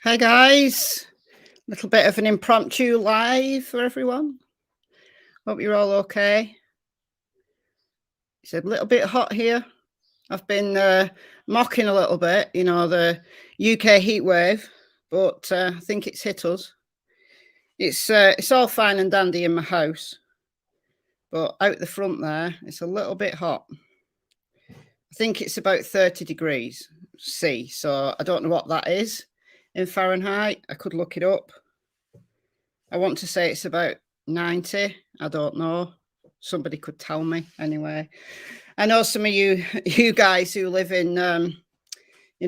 Hi guys, little bit of an impromptu live for everyone. Hope you're all okay. It's a little bit hot here. I've been mocking a little bit, you know, the UK heat wave, but I think it's hit us. It's all fine and dandy in my house, but out the front there, it's a little bit hot. I think it's about 30 degrees C, so I don't know what that is in Fahrenheit. I could look it up. I want to say it's about 90. I don't know. Somebody could tell me anyway. I know some of you guys who live in,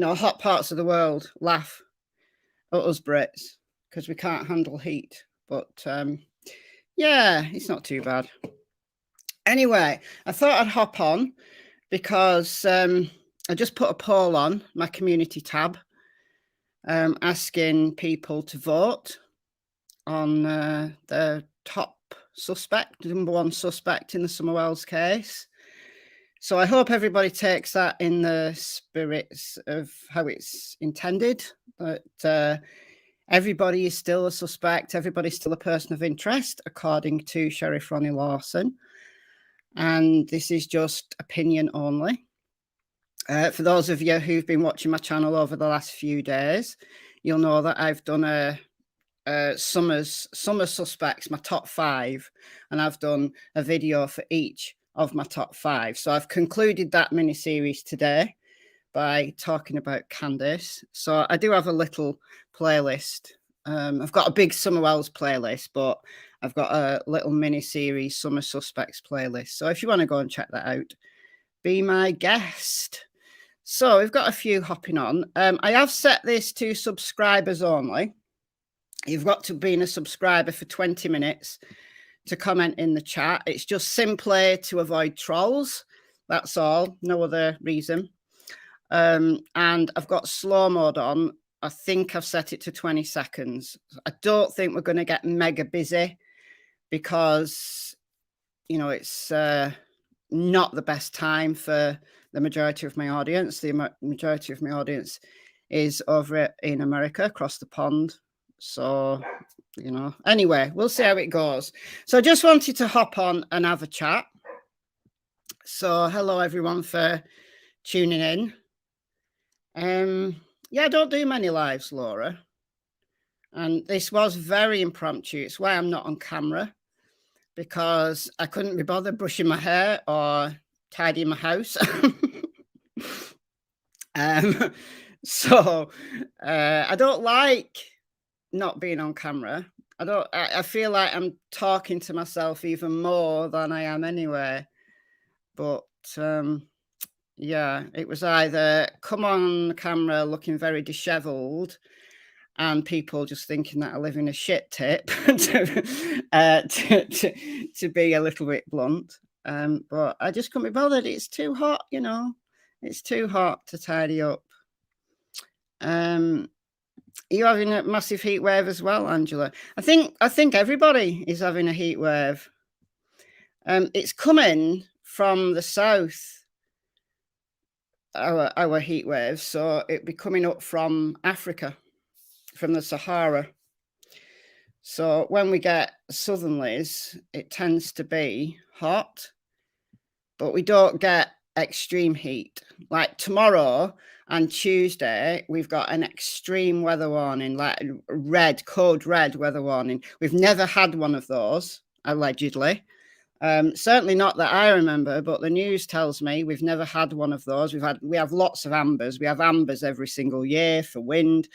hot parts of the world laugh at us Brits because we can't handle heat. But yeah, it's not too bad. Anyway, I thought I'd hop on because I just put a poll on my community tab asking people to vote on the top suspect, number one suspect in the Summer Wells case. So I hope everybody takes that in the spirits of how it's intended, that everybody is still a suspect, everybody's still a person of interest, according to Sheriff Ronnie Lawson. And this is just opinion only. For those of you who've been watching my channel over the last few days, you'll know that I've done a summer suspects, my top 5, and I've done a video for each of my top 5. So I've concluded that mini series today by talking about Candice. So I do have a little playlist. I've got a big Summer Wells playlist, but I've got a little mini series Summer Suspects playlist. So if you want to go and check that out, be my guest. So we've got a few hopping on. I have set this to subscribers only. You've got to be a subscriber for 20 minutes to comment in the chat. It's just simply to avoid trolls. That's all. No other reason. And I've got slow mode on. I think I've set it to 20 seconds. I don't think we're going to get mega busy because, you know, it's not the best time for the majority of my audience. The majority of my audience is over in America, across the pond. So, you know, anyway, we'll see how it goes. So I just wanted to hop on and have a chat. So hello, everyone, for tuning in. Yeah, I don't do many lives, Laura. And this was very impromptu. It's why I'm not on camera, because I couldn't be bothered brushing my hair or tidying my house. So I don't like not being on camera. I feel like I'm talking to myself even more than I am anyway. But yeah, it was either come on camera looking very disheveled and people just thinking that I live in a shit tip to be a little bit blunt. But I just couldn't be bothered. It's too hot, you know. It's too hot to tidy up. Are you having a massive heat wave as well, Angela? I think everybody is having a heat wave. It's coming from the south, our heat wave, so it'd be coming up from Africa, from the Sahara. So when we get southerlies, it tends to be hot, but we don't get extreme heat. Like tomorrow and Tuesday, we've got an extreme weather warning, like code red weather warning. We've never had one of those, allegedly. Certainly not that I remember, but the news tells me we've never had one of those. We have lots of ambers. We have ambers every single year for wind.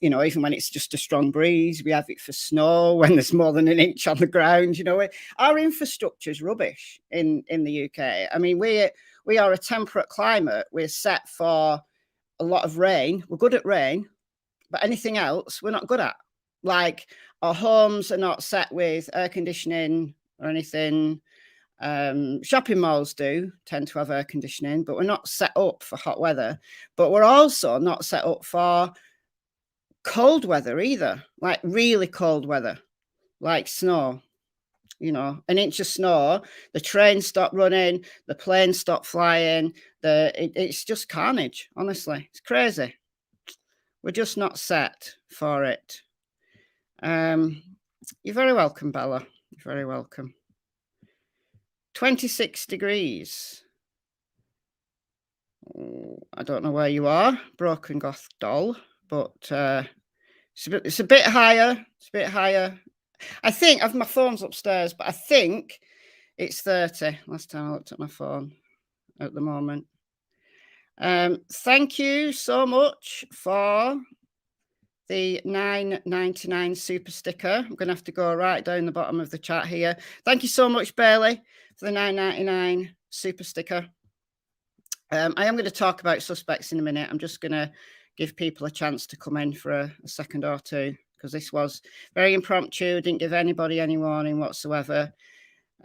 You know, even when it's just a strong breeze, we have it for snow when there's more than an inch on the ground. You know, our infrastructure is rubbish in the UK. I mean, we are a temperate climate. We're set for a lot of rain. We're good at rain, but anything else we're not good at. Like our homes are not set with air conditioning or anything. Shopping malls do tend to have air conditioning, but we're not set up for hot weather. But we're also not set up for cold weather either, like really cold weather, like snow. You know, an inch of snow, the trains stop running, the planes stop flying. It's just carnage, honestly. It's crazy. We're just not set for it. You're very welcome, Bella. You're very welcome. 26 degrees. Oh, I don't know where you are, Broken Goth Doll, but it's a bit higher. It's a bit higher. I think my phone's upstairs, but I think it's 30. Last time I looked at my phone at the moment. Thank you so much for the $9.99 super sticker. I'm going to have to go right down the bottom of the chat here. Thank you so much, Bailey, for the $9.99 super sticker. I am going to talk about suspects in a minute. I'm just going to give people a chance to come in for a second or two, because this was very impromptu. Didn't give anybody any warning whatsoever.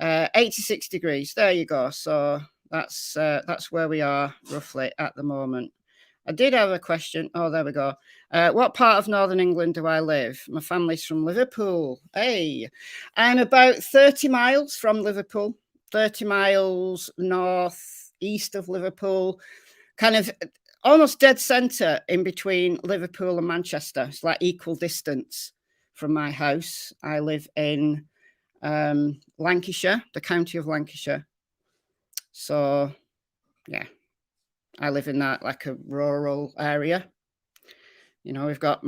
86 degrees. There you go. So that's where we are roughly at the moment. I did have a question. Oh, there we go. What part of Northern England do I live? My family's from Liverpool. Hey, I'm about 30 miles from Liverpool, 30 miles northeast of Liverpool, kind of almost dead centre in between Liverpool and Manchester. It's like equal distance from my house. I live in Lancashire, the county of Lancashire. So, yeah, I live in that like a rural area. You know, we've got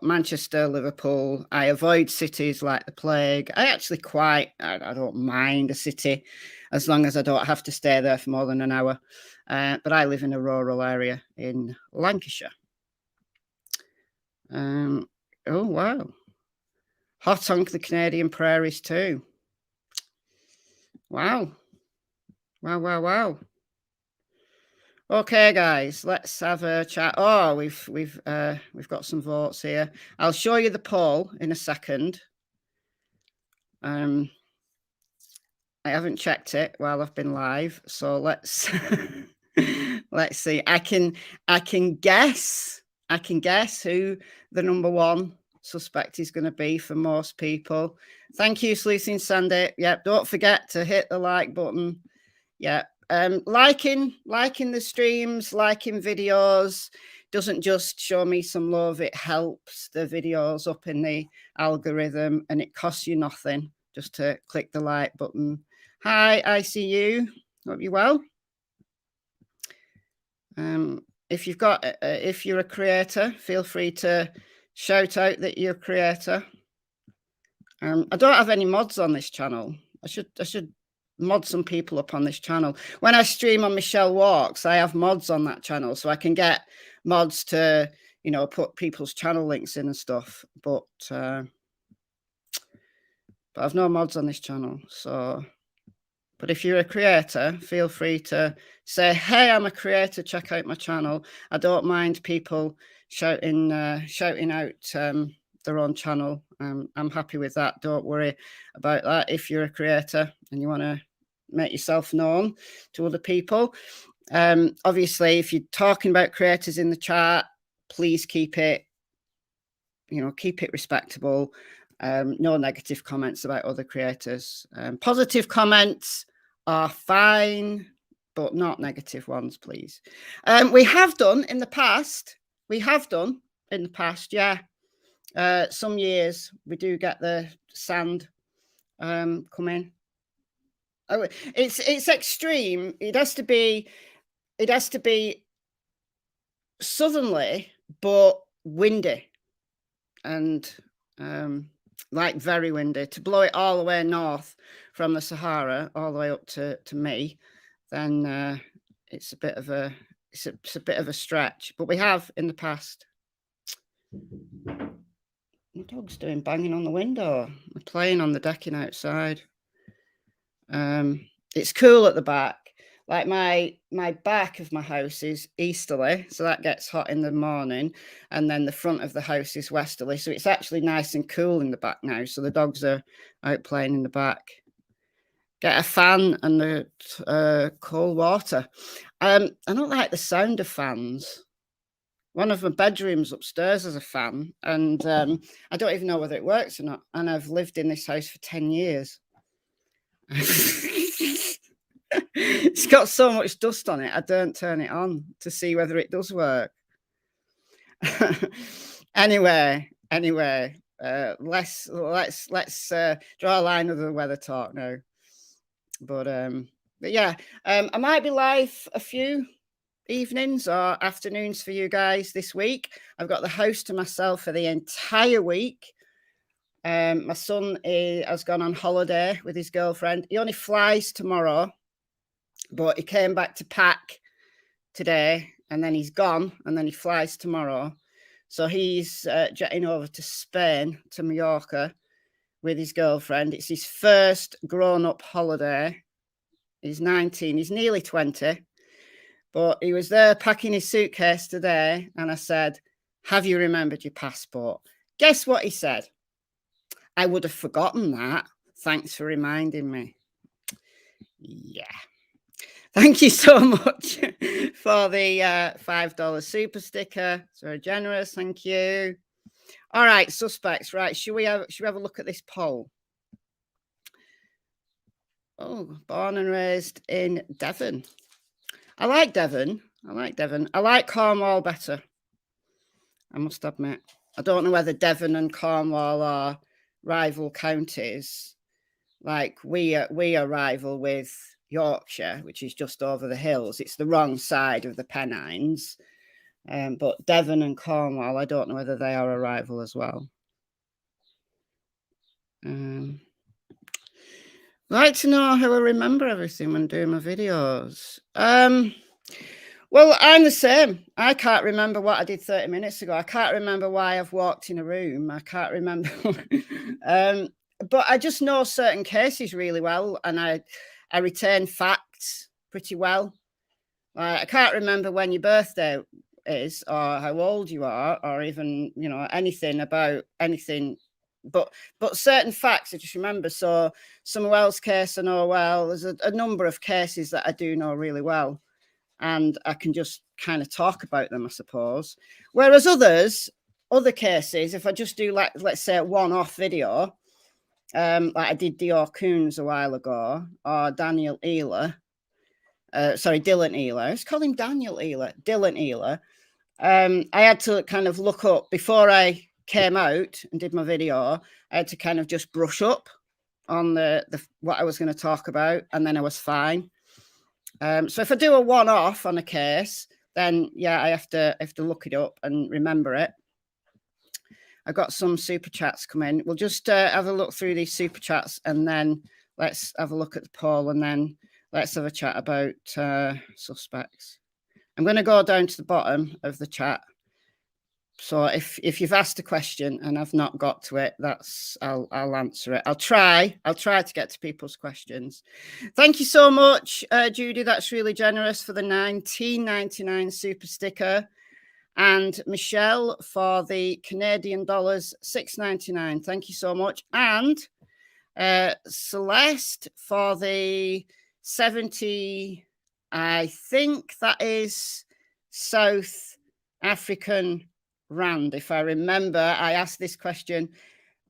Manchester, Liverpool. I avoid cities like the plague. I actually I don't mind a city as long as I don't have to stay there for more than an hour. But I live in a rural area in Lancashire. Oh, wow. Hot on the Canadian prairies too. Wow. Wow. Okay, guys, let's have a chat. Oh, we've got some votes here. I'll show you the poll in a second. I haven't checked it while I've been live, so let's let's see. I can guess who the number one suspect is going to be for most people. Thank you, Sleuthing Sandy. Yep, don't forget to hit the like button. Yeah. Liking the streams, liking videos doesn't just show me some love. It helps the videos up in the algorithm, and it costs you nothing just to click the like button. Hi, I see you. Hope you're well. If you're a creator, feel free to shout out that you're a creator. I don't have any mods on this channel. I should mod some people up on this channel. When I stream on Michelle Walks, I have mods on that channel, so I can get mods to, you know, put people's channel links in and stuff. But I've no mods on this channel. So, but if you're a creator, feel free to say, "Hey, I'm a creator. Check out my channel." I don't mind people shouting out their own channel. I'm happy with that. Don't worry about that. If you're a creator and you want to make yourself known to other people, obviously, if you're talking about creators in the chat, please keep it respectable. No negative comments about other creators. Positive comments are fine, but not negative ones, please. We have done in the past. Yeah. Some years we do get the sand come in. Oh, it's extreme. It has to be southerly but windy, and like very windy. To blow it all the way north from the Sahara all the way up to me, then it's a bit of a stretch. But we have in the past. My dog's doing banging on the window. They're playing on the decking outside. It's cool at the back. Like my back of my house is easterly, so that gets hot in the morning, and then the front of the house is westerly, so it's actually nice and cool in the back now. So the dogs are out playing in the back. Get a fan and the cold water. I don't like the sound of fans. One of my bedrooms upstairs has a fan, and I don't even know whether it works or not. And I've lived in this house for 10 years. It's got so much dust on it, I don't turn it on to see whether it does work. Anyway, let's draw a line under the weather talk now. But yeah, I might be live a few evenings or afternoons for you guys this week. I've got the house to myself for the entire week. My son has gone on holiday with his girlfriend. He only flies tomorrow, but he came back to pack today, and then he's gone, and then he flies tomorrow. So he's jetting over to Spain, to Mallorca, with his girlfriend. It's his first grown-up holiday. He's 19. He's nearly 20. But he was there packing his suitcase today, and I said, have you remembered your passport? Guess what he said? I would have forgotten that. Thanks for reminding me. Yeah. Thank you so much for the $5 super sticker. It's very generous. Thank you. All right, suspects. Right, should we have a look at this poll? Oh, born and raised in Devon. I like Devon. I like Cornwall better, I must admit. I don't know whether Devon and Cornwall are rival counties. Like we are rival with Yorkshire, which is just over the hills. It's the wrong side of the Pennines. But Devon and Cornwall, I don't know whether they are a rival as well. Like to know how I remember everything when doing my videos. Well, I'm the same. I can't remember what I did 30 minutes ago. I can't remember why I've walked in a room. I can't remember. But I just know certain cases really well, and I retain facts pretty well. I can't remember when your birthday is, or how old you are, or even, you know, anything about anything. But certain facts I just remember. So some Wells case I know well. There's a number of cases that I do know really well, and I can just kind of talk about them, I suppose. Whereas other cases, if I just do, like, let's say a one-off video, like I did Dior Coons a while ago, or Daniel Ealer, Dylan Ealer. Let's call him Daniel Ealer. Dylan Ealer. I had to kind of look up before I came out and did my video. I had to kind of just brush up on the what I was going to talk about, and then I was fine. So if I do a one-off on a case, then yeah, I have to look it up and remember it. I've got some super chats come in. We'll just have a look through these super chats, and then let's have a look at the poll, and then let's have a chat about suspects. I'm going to go down to the bottom of the chat. So if you've asked a question and I've not got to it, I'll answer it. I'll try to get to people's questions. Thank you so much, Judy. That's really generous, for the $19.99 super sticker, and Michelle for the Canadian dollars $6.99. Thank you so much, and Celeste for the 70. I think that is South African rand, if I remember. I asked this question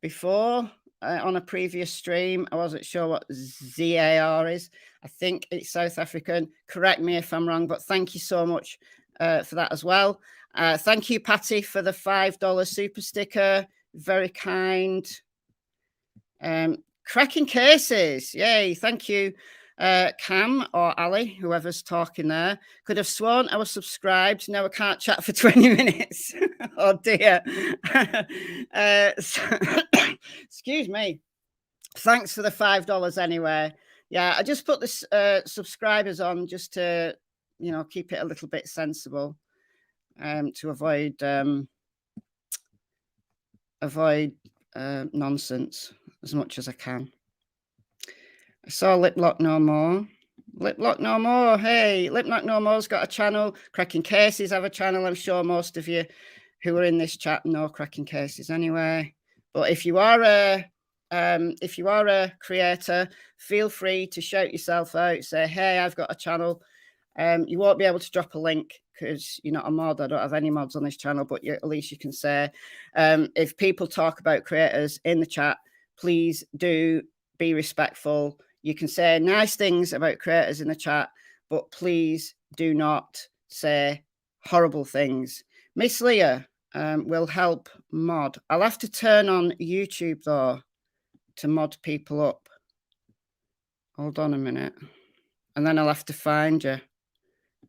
before on a previous stream. I wasn't sure what ZAR is. I think it's South African. Correct me if I'm wrong, but thank you so much for that as well. Thank you, Patty, for the $5 super sticker. Very kind. Cracking cases. Yay. Thank you. Cam or Ali, whoever's talking there. Could have sworn I was subscribed. Now I can't chat for 20 minutes. Oh dear. Excuse me. Thanks for the $5 anyway. Yeah, I just put this subscribers on just to, you know, keep it a little bit sensible, to avoid nonsense as much as I can. I saw Liplock No More. Liplock No More. Hey, Liplock No More's got a channel. Cracking Cases have a channel. I'm sure most of you who are in this chat know Cracking Cases anyway. But if you are a creator, feel free to shout yourself out. Say, hey, I've got a channel. You won't be able to drop a link because you're not a mod. I don't have any mods on this channel, but at least you can say, if people talk about creators in the chat, please do be respectful. You can say nice things about creators in the chat, but please do not say horrible things. Miss Leah, will help mod. I'll have to turn on YouTube though to mod people up. Hold on a minute. And then I'll have to find you.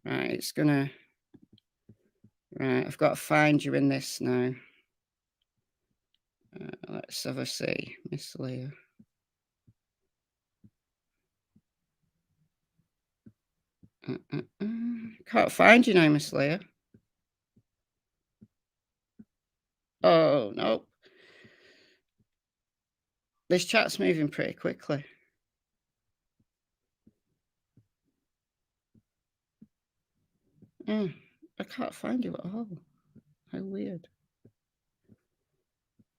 Right, it's gonna... Right, I've got to find you in this now. Let's have a see. Miss Leah. Can't find you now, Miss Leah. Oh, no. This chat's moving pretty quickly. I can't find you at all. How weird.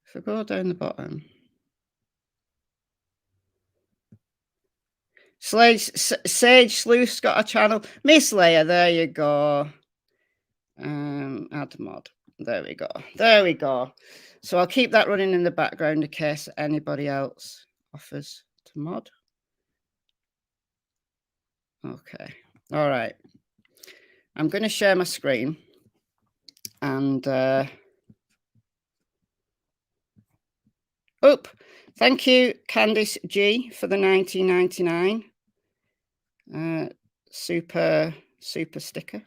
If I go down the bottom. Sage Sleuth's got a channel. Miss Leah, there you go. Add mod. There we go. There we go. So I'll keep that running in the background in case anybody else offers to mod. Okay. All right. I'm going to share my screen. And thank you, Candice G, for the 19.99 super sticker.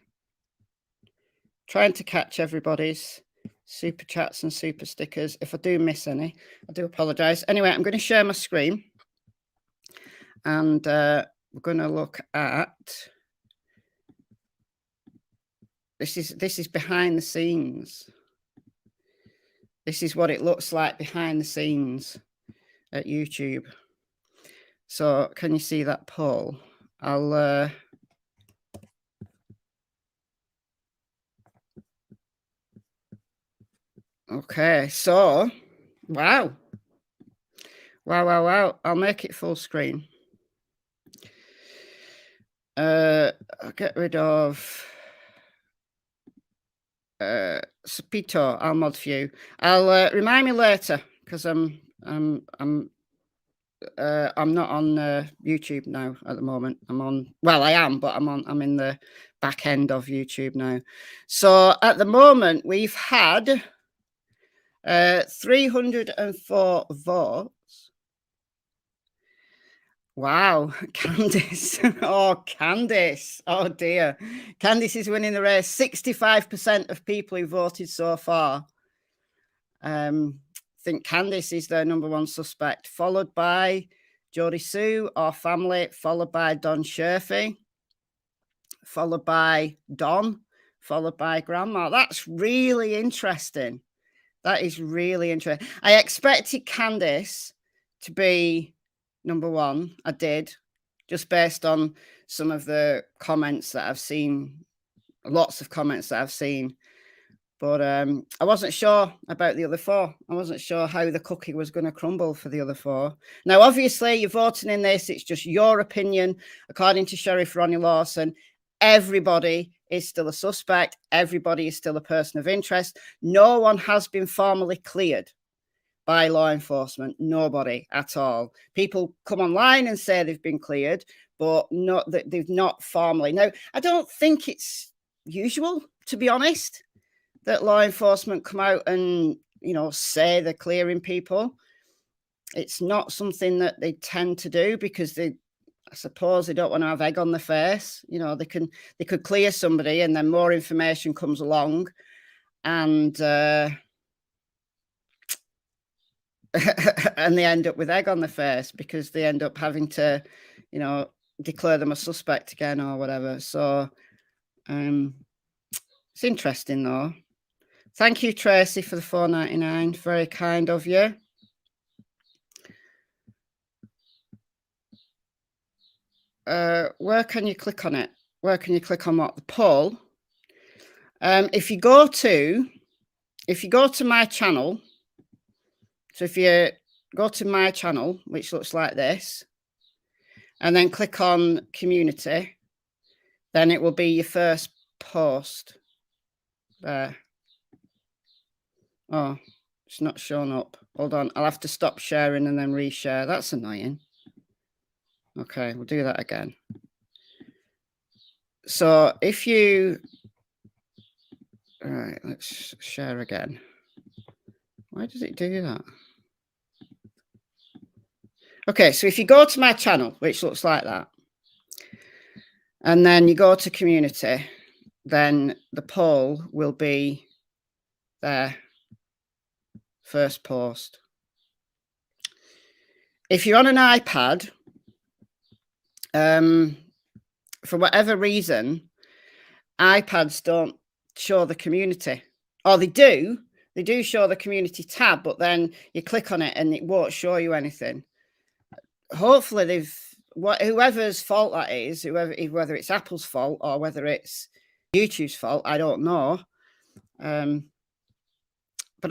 Trying to catch everybody's super chats and super stickers. If I do miss any, I do apologize. Anyway, I'm going to share my screen, and we're going to look at this is behind the scenes. This is what it looks like behind the scenes at YouTube. So can you see that poll? I'll okay, so wow. I'll make it full screen. I'll get rid of Sapito. I'll mod for you. I'll remind me later, because I'm not on YouTube now at the moment. I'm on, well, I am, but I'm in the back end of YouTube now. So at the moment we've had 304 votes. Wow, Candice. Oh, Candice. Oh dear. Candice is winning the race. 65% of people who voted so far think Candice is their number one suspect, followed by Jodie Sue, our family, followed by Don Sherfey, followed by Don, followed by Grandma. That's really interesting. That is really interesting. I expected Candice to be number one. I did, just based on some of the comments that I've seen, lots of comments that I've seen. But I wasn't sure about the other four. I wasn't sure how the cookie was going to crumble for the other four. Now, obviously, you're voting in this. It's just your opinion. According to Sheriff Ronnie Lawson, everybody is still a suspect. Everybody is still a person of interest. No one has been formally cleared by law enforcement. Nobody at all. People come online and say they've been cleared, but not that they've not formally. Now, I don't think it's usual, to be honest, that law enforcement come out and, say they're clearing people. It's not something that they tend to do, because I suppose they don't want to have egg on their face. They could clear somebody, and then more information comes along, and and they end up with egg on their face, because they end up having to, declare them a suspect again or whatever. So it's interesting though. Thank you, Tracy, for the $4.99. Very kind of you. Where can you click on it? Where can you click on what? The poll. If you go to my channel, so if you go to my channel, which looks like this, and then click on community, then it will be your first post there. Oh, it's not showing up. Hold on. I'll have to stop sharing and then reshare. That's annoying. Okay, we'll do that again. So if you All right, let's share again. Why does it do that? Okay, so if you go to my channel, which looks like that, and then you go to community, then the poll will be there, first post. If you're on an iPad, for whatever reason, iPads don't show the community, or they do show the community tab, but then you click on it and it won't show you anything. Hopefully whoever's fault that is, whether it's Apple's fault or whether it's YouTube's fault, I don't know. But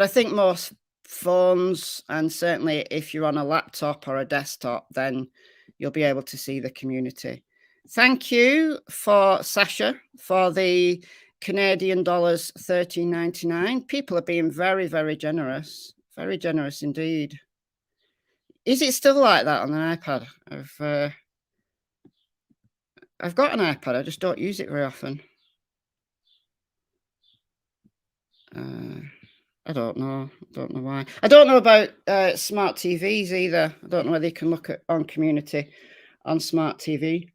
I think most phones, and certainly if you're on a laptop or a desktop, then you'll be able to see the community. Thank you for Sasha for the Canadian dollars $13.99. People are being very, very generous indeed. Is it still like that on an iPad? I've got an iPad, I just don't use it very often. I don't know why. I don't know about smart TVs either. I don't know whether you can look at on community on smart TV.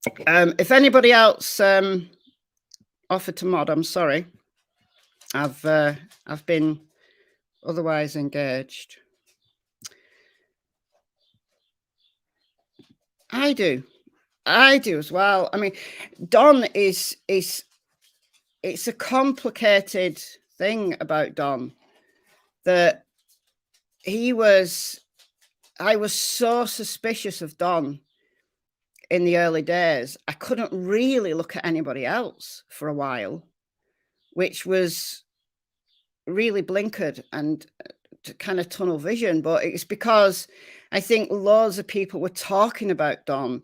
If anybody else offered to mod, I'm sorry. I've been otherwise engaged. I do as well. I mean, Don is it's a complicated thing about Don, that I was so suspicious of Don in the early days. I couldn't really look at anybody else for a while, which was really blinkered and kind of tunnel vision. But it's because I think loads of people were talking about Don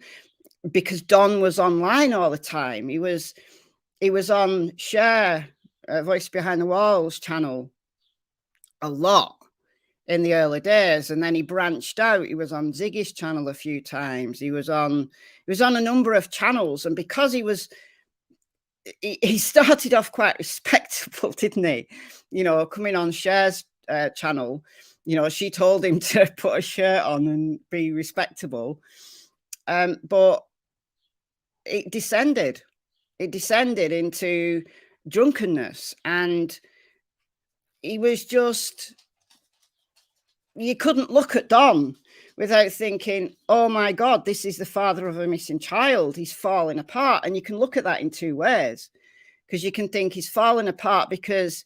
because Don was online all the time. He was on Cher, Voice Behind the Walls channel a lot in the early days, and then he branched out. He was on Ziggy's channel a few times. He was on a number of channels, and because he started off quite respectable, didn't he? You know, coming on Cher's channel, you know, she told him to put a shirt on and be respectable, but it descended into drunkenness, and he was just, you couldn't look at Don without thinking, oh my God, this is the father of a missing child. He's falling apart. And you can look at that in two ways, because you can think he's falling apart because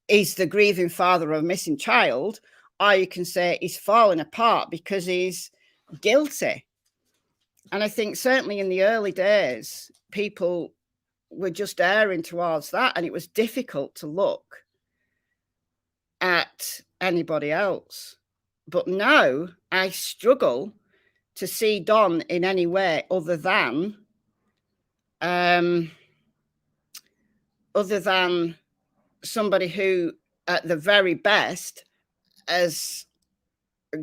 he's the grieving father of a missing child, or you can say he's falling apart because he's guilty. And I think certainly in the early days, people were just erring towards that, and it was difficult to look at anybody else. But now I struggle to see Don in any way other than somebody who at the very best has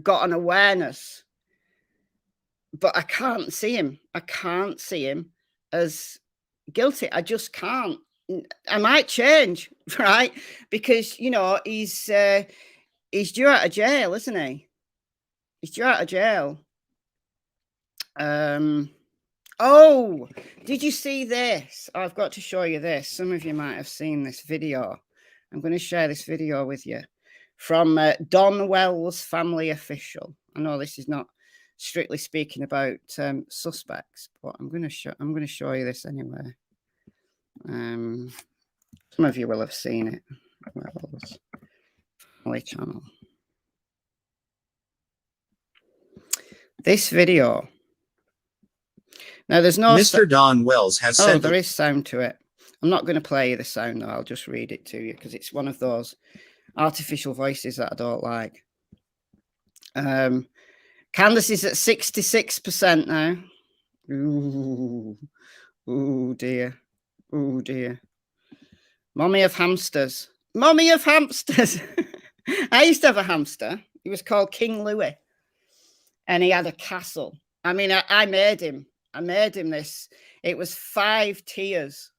got an awareness. But I can't see him as guilty. I just can't. I might change, right? Because, you know, he's due out of jail, isn't he? He's due out of jail. Oh, did you see this? I've got to show you this. Some of you might have seen this video. I'm going to share this video with you from Don Wells Family Official. I know this is not strictly speaking about suspects, but I'm going to show you this anyway. Some of you will have seen it. Wells Family channel. This video. Now there's no Mr. Don Wells has said there is sound to it. I'm not going to play you the sound though. I'll just read it to you because it's one of those artificial voices that I don't like. Candace is at 66% now. Ooh dear. Oh dear. Mommy of hamsters. Mommy of hamsters. I used to have a hamster. He was called King Louis. And he had a castle. I mean, I made him. I made him this. It was 5 tiers.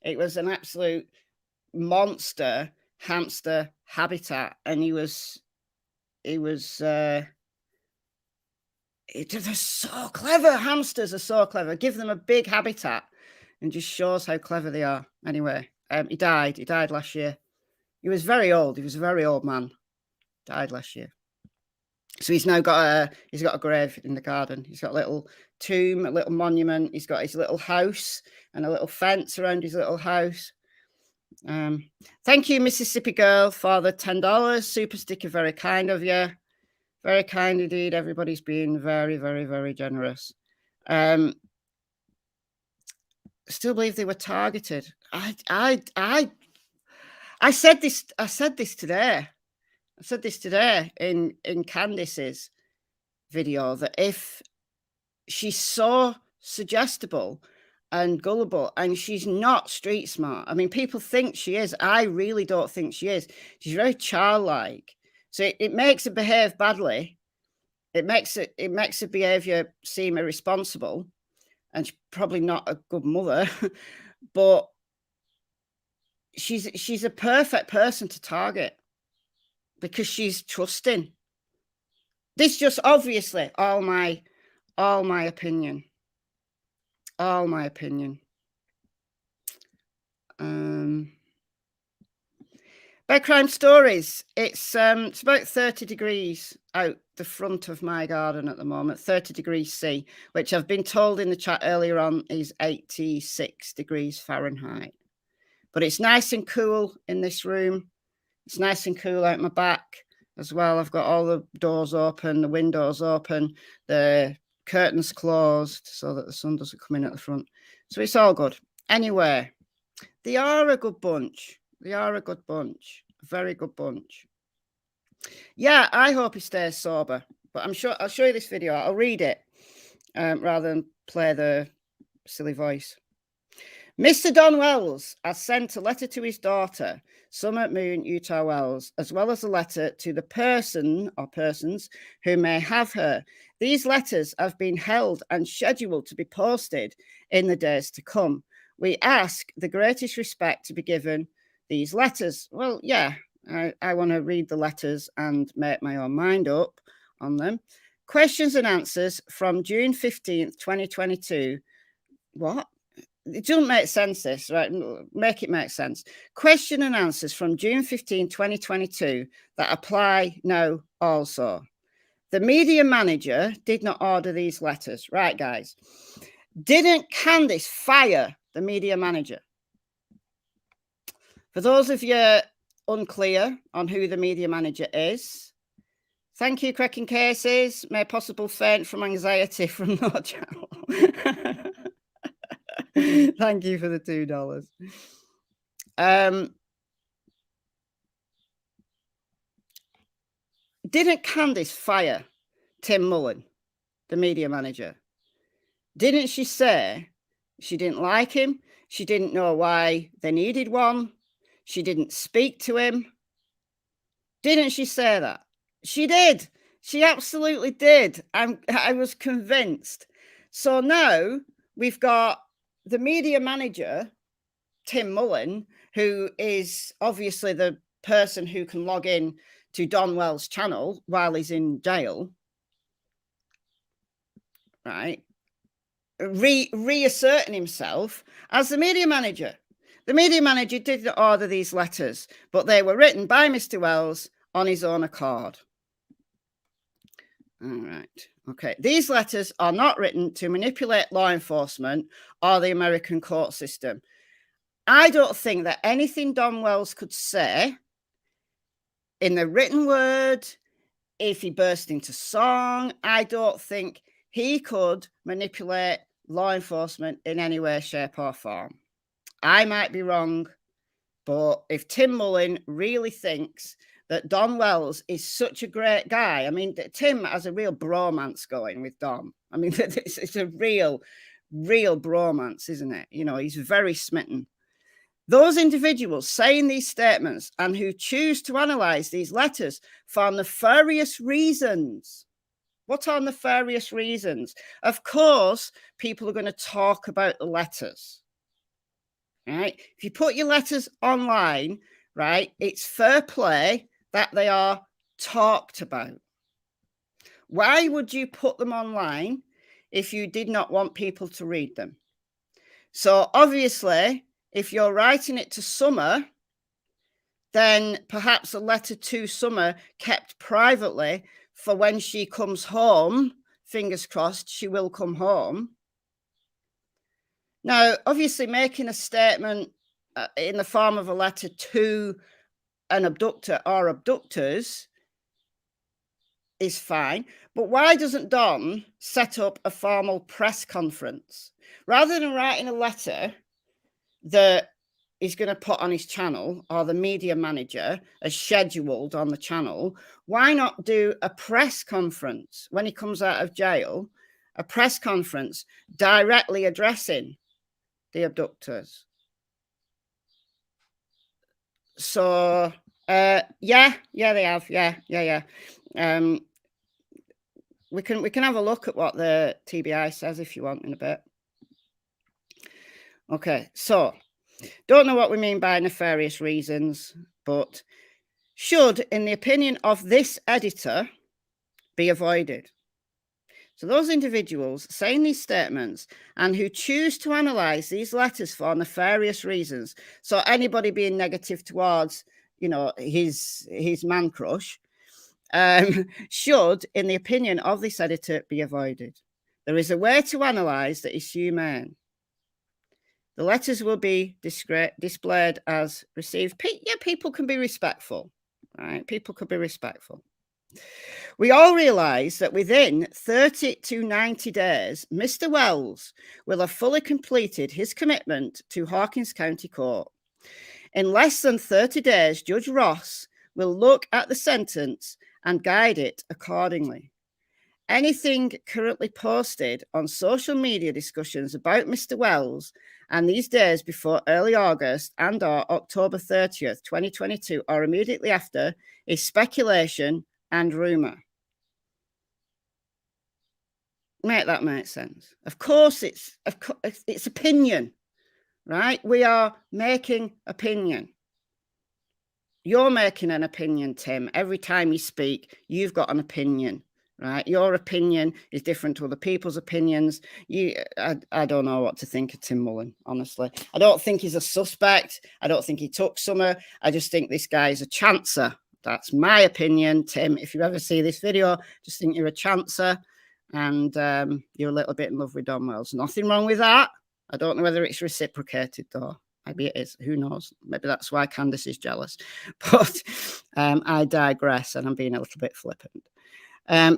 It was an absolute monster hamster habitat, and they're so clever. Hamsters are so clever. Give them a big habitat and just shows how clever they are. Anyway, he died last year. He was very old. He was a very old man. Died last year. So he's now got a grave in the garden. He's got a little tomb, a little monument. He's got his little house and a little fence around his little house. Thank you, Mississippi Girl, for the $10 super sticker. Very kind of you. Very kind indeed. Everybody's been very, very, very generous. I still believe they were targeted. I said this today. I said this today in Candice's video, that if she's so suggestible and gullible and she's not street smart, I mean, people think she is. I really don't think she is. She's very childlike. So it makes her behave badly. It makes her behavior seem irresponsible, and she's probably not a good mother, but she's a perfect person to target because she's trusting. This just obviously all my opinion. All my opinion. Bedcrime Stories. It's about 30 degrees out the front of my garden at the moment, 30 degrees C, which I've been told in the chat earlier on is 86 degrees Fahrenheit. But it's nice and cool in this room. It's nice and cool out my back as well. I've got all the doors open, the windows open, the curtains closed so that the sun doesn't come in at the front. So it's all good. Anyway, they are a good bunch. They are a good bunch. A very good bunch. Yeah, I hope he stays sober. But I'm sure I'll show you this video. I'll read it rather than play the silly voice. Mr. Don Wells has sent a letter to his daughter, Summer Moon Utah Wells, as well as a letter to the person or persons who may have her. These letters have been held and scheduled to be posted in the days to come. We ask the greatest respect to be given these letters. Well, yeah, I want to read the letters and make my own mind up on them. Questions and answers from June 15th, 2022. What? It doesn't make sense, this, right? Make it make sense. Question and answers from June 15, 2022 that apply now also. The media manager did not order these letters. Right, guys. Didn't Candice fire the media manager? For those of you unclear on who the media manager is, thank you, cracking cases. May possible faint from anxiety from no channel. Thank you for the $2. Didn't Candice fire Tim Mullen, the media manager? Didn't she say she didn't like him? She didn't know why they needed one. She didn't speak to him. Didn't she say that? She did. She absolutely did. I was convinced. So now we've got the media manager, Tim Mullen, who is obviously the person who can log in to Don Wells' channel while he's in jail, right? Reasserting himself as the media manager. The media manager didn't order these letters, but they were written by Mr. Wells on his own accord. All right. Okay. These letters are not written to manipulate law enforcement or the American court system. I don't think that anything Don Wells could say in the written word, if he burst into song, I don't think he could manipulate law enforcement in any way, shape, or form. I might be wrong, but if Tim Mullen really thinks that Don Wells is such a great guy, I mean, Tim has a real bromance going with Don. I mean, it's a real bromance, isn't it? You know, he's very smitten. Those individuals saying these statements and who choose to analyze these letters for nefarious reasons. What are nefarious reasons? Of course, people are going to talk about the letters. right? If you put your letters online, right, it's fair play that they are talked about. Why would you put them online if you did not want people to read them? So obviously, if you're writing it to Summer, then perhaps a letter to Summer kept privately for when she comes home, fingers crossed, she will come home. Now, obviously, making a statement in the form of a letter to an abductor or abductors is fine. But why doesn't Don set up a formal press conference? Rather than writing a letter that he's going to put on his channel, or the media manager as scheduled on the channel, why not do a press conference when he comes out of jail, a press conference directly addressing the abductors? So yeah, they have. Yeah. We can have a look at what the TBI says if you want in a bit. Okay, so don't know what we mean by nefarious reasons, but should, in the opinion of this editor, be avoided. So those individuals saying these statements and who choose to analyze these letters for nefarious reasons, so anybody being negative towards, you know, his man crush, should, in the opinion of this editor, be avoided. There is a way to analyze that is humane. The letters will be displayed as received. Yeah, people can be respectful, right? People could be respectful. We all realise that within 30 to 90 days, Mr. Wells will have fully completed his commitment to Hawkins County Court. In less than 30 days, Judge Ross will look at the sentence and guide it accordingly. Anything currently posted on social media discussions about Mr. Wells and these days before early August and or October 30th, 2022, or immediately after, is speculation and rumour. Make that make sense? Of course, it's opinion, right? We are making opinion. You're making an opinion, Tim. Every time you speak, you've got an opinion, right? Your opinion is different to other people's opinions. I don't know what to think of Tim Mullen, honestly. I don't think he's a suspect. I don't think he took Summer. I just think this guy is a chancer. That's my opinion, Tim. If you ever see this video, just think you're a chancer and you're a little bit in love with Don Wells. Nothing wrong with that. I don't know whether it's reciprocated, though. Maybe it is. Who knows? Maybe that's why Candace is jealous. But I digress, and I'm being a little bit flippant.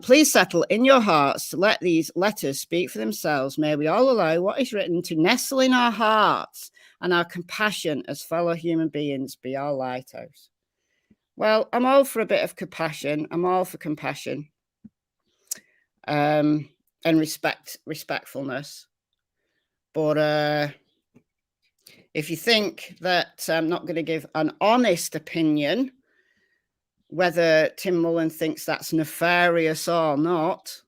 Please settle in your hearts to let these letters speak for themselves. May we all allow what is written to nestle in our hearts, and our compassion as fellow human beings be our lighthouse. Well, I'm all for a bit of compassion. I'm all for compassion and respectfulness. But if you think that I'm not going to give an honest opinion, whether Tim Mullen thinks that's nefarious or not,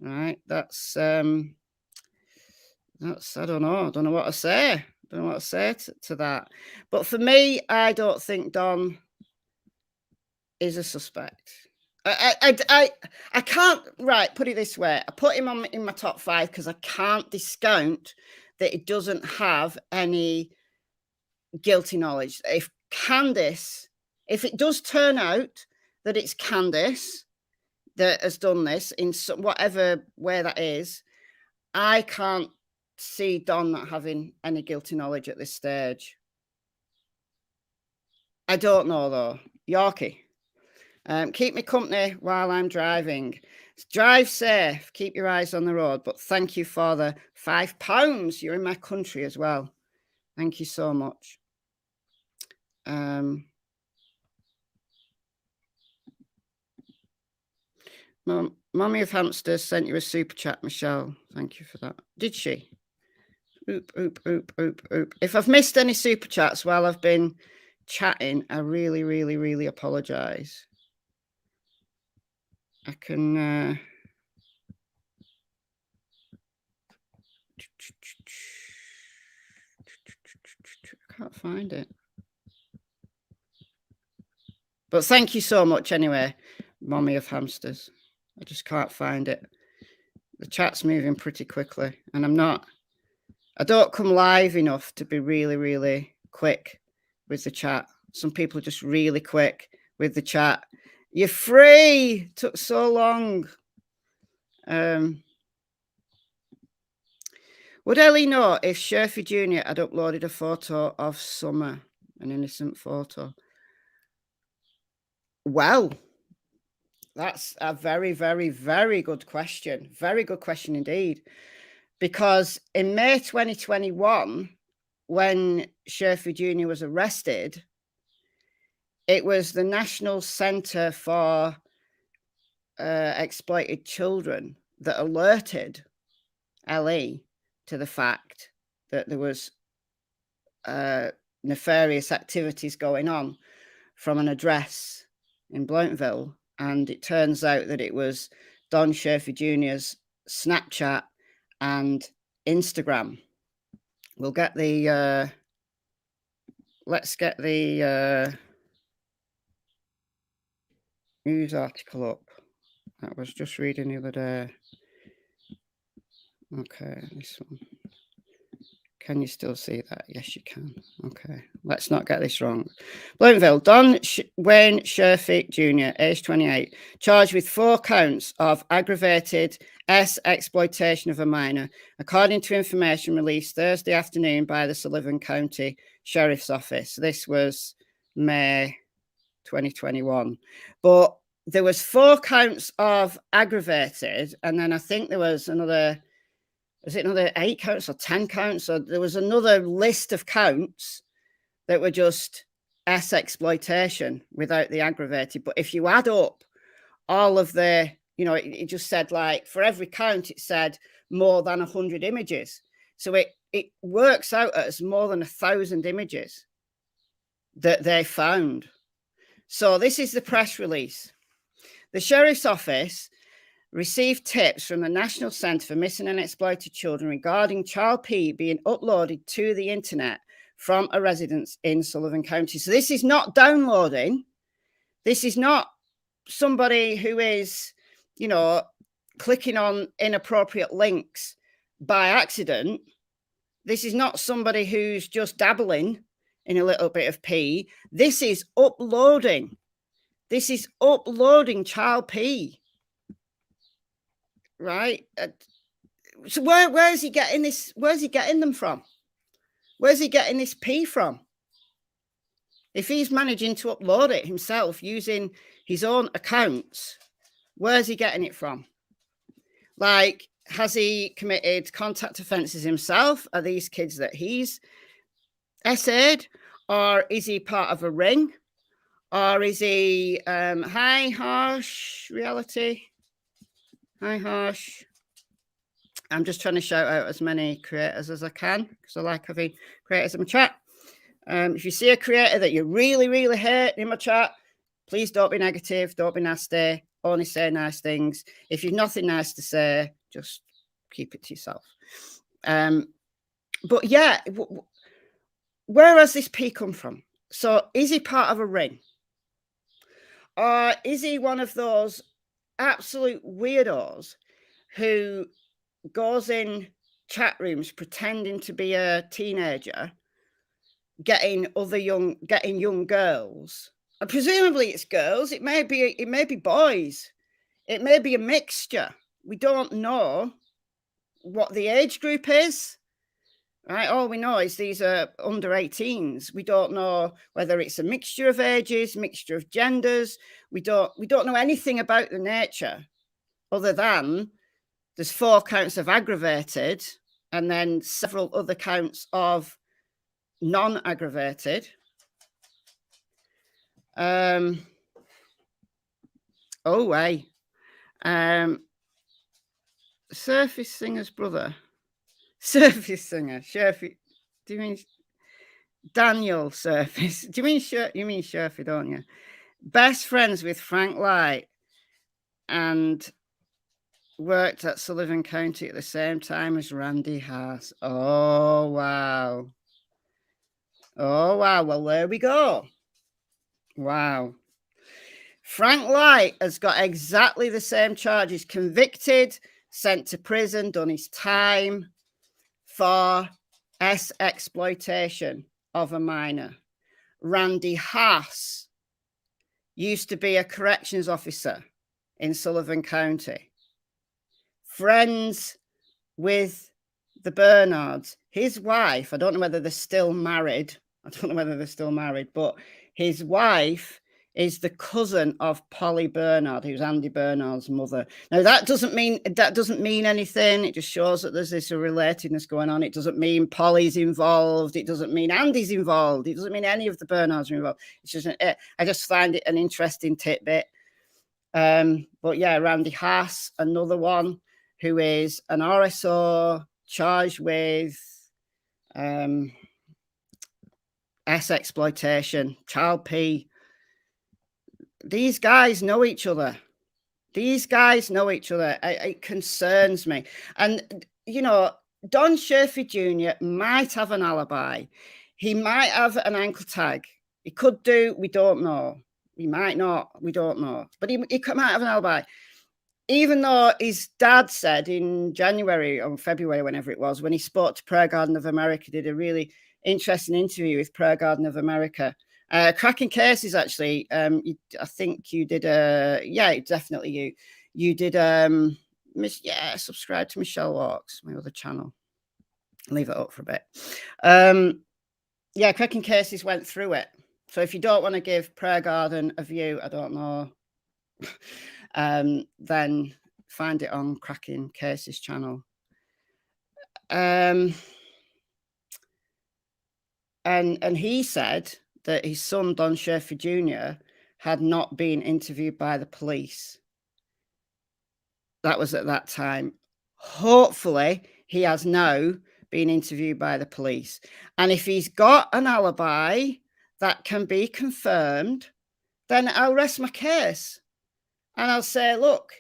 right? That's I don't know. I don't know what to say. I don't know what to say to that. But for me, I don't think Don is a suspect. I can't, right, put it this way. I put him on in my top 5 because I can't discount that it doesn't have any guilty knowledge. If it does turn out that it's Candace that has done this in whatever way that is, I can't see Don not having any guilty knowledge at this stage. I don't know, though. Yorkie. Keep me company while I'm driving. Drive safe. Keep your eyes on the road. But thank you for the £5. You're in my country as well. Thank you so much. Mommy of Hamsters sent you a super chat, Michelle. Thank you for that. Did she? Oop. If I've missed any super chats while I've been chatting, I really, really, really apologise. I can can't find it. But thank you so much anyway, Mommy of Hamsters. I just can't find it. The chat's moving pretty quickly, and I don't come live enough to be really, really quick with the chat. Some people are just really quick with the chat. You're free. Took so long. Would Ellie know if Sherfey Jr. had uploaded a photo of Summer, an innocent photo? Well, that's a very, very, very good question. Very good question indeed. Because in May 2021, when Sherfey Jr. was arrested, it was the National Centre for Exploited Children that alerted Ellie to the fact that there was nefarious activities going on from an address in Blountville. And it turns out that it was Don Sherfey Jr.'s Snapchat and Instagram. We'll get the let's get the news article up. That was just reading the other day. Okay, this one. Can you still see that? Yes, you can. Okay, let's not get this wrong. Blountville, Don Wayne Sherfey Jr., age 28, charged with 4 counts of aggravated exploitation of a minor, according to information released Thursday afternoon by the Sullivan County Sheriff's Office. This was May 2021. But there was 4 counts of aggravated, and then I think there was another... Was it another 8 counts or 10 counts? Or there was another list of counts that were just exploitation without the aggravated. But if you add up all of the, it just said, like, for every count, it said more than 100 images. So it works out as more than 1,000 images that they found. So this is the press release. The Sheriff's Office received tips from the National Centre for Missing and Exploited Children regarding child P being uploaded to the internet from a residence in Sullivan County. So this is not downloading. This is not somebody who is, clicking on inappropriate links by accident. This is not somebody who's just dabbling in a little bit of P. This is uploading. This is uploading child P. Right. So where is he getting this? Where's he getting them from? Where's he getting this P from? If he's managing to upload it himself using his own accounts, where's he getting it from? Like, has he committed contact offences himself? Are these kids that he's essayed? Or is he part of a ring? Or is he, hi, Harsh Reality? Hi, Harsh. I'm just trying to shout out as many creators as I can because I like having creators in my chat. If you see a creator that you really, really hate in my chat, please don't be negative, don't be nasty, only say nice things. If you've nothing nice to say, just keep it to yourself. But yeah, where has this P come from? So is he part of a ring? Or is he one of those absolute weirdos who goes in chat rooms pretending to be a teenager, getting young girls, and presumably it's girls. It may be boys. It may be a mixture. We don't know what the age group is. Right? All we know is these are under 18s. We don't know whether it's a mixture of ages, mixture of genders. We don't know anything about the nature other than there's 4 counts of aggravated and then several other counts of non-aggravated. Surface Singer's brother. Surface Singer. Sherfey. Do you mean Daniel Surface? Do you mean Sherfey, don't you? Best friends with Frank Light and worked at Sullivan County at the same time as Randy Haas. Oh, wow. Oh, wow. Well, there we go. Wow. Frank Light has got exactly the same charges. Convicted, sent to prison, done his time for exploitation of a minor. Randy Haas used to be a corrections officer in Sullivan County. Friends with the Bernards. His wife, I don't know whether they're still married. But his wife is the cousin of Polly Bernard, who's Andy Bernard's mother. Now, that doesn't mean anything. It just shows that there's this relatedness going on. It doesn't mean Polly's involved. It doesn't mean Andy's involved. It doesn't mean any of the Bernards are involved. It's just I just find it an interesting tidbit. But yeah, Randy Haas, another one who is an RSO charged with exploitation, child P. These guys know each other. It concerns me. And, you know, Don Sherfey Jr. might have an alibi. He might have an ankle tag. He could do. We don't know. He might not. We don't know. But he might have an alibi. Even though his dad said in January or February, whenever it was, when he spoke to Prayer Garden of America, did a really interesting interview with Prayer Garden of America. Cracking cases, actually. I think you did definitely you. You did subscribe to Michelle Walks, my other channel. Leave it up for a bit. Cracking cases went through it. So if you don't want to give Prayer Garden a view, I don't know, then find it on Cracking Cases channel. And he said that his son, Don Sherfey Jr., had not been interviewed by the police. That was at that time. Hopefully, he has now been interviewed by the police. And if he's got an alibi that can be confirmed, then I'll rest my case. And I'll say, look,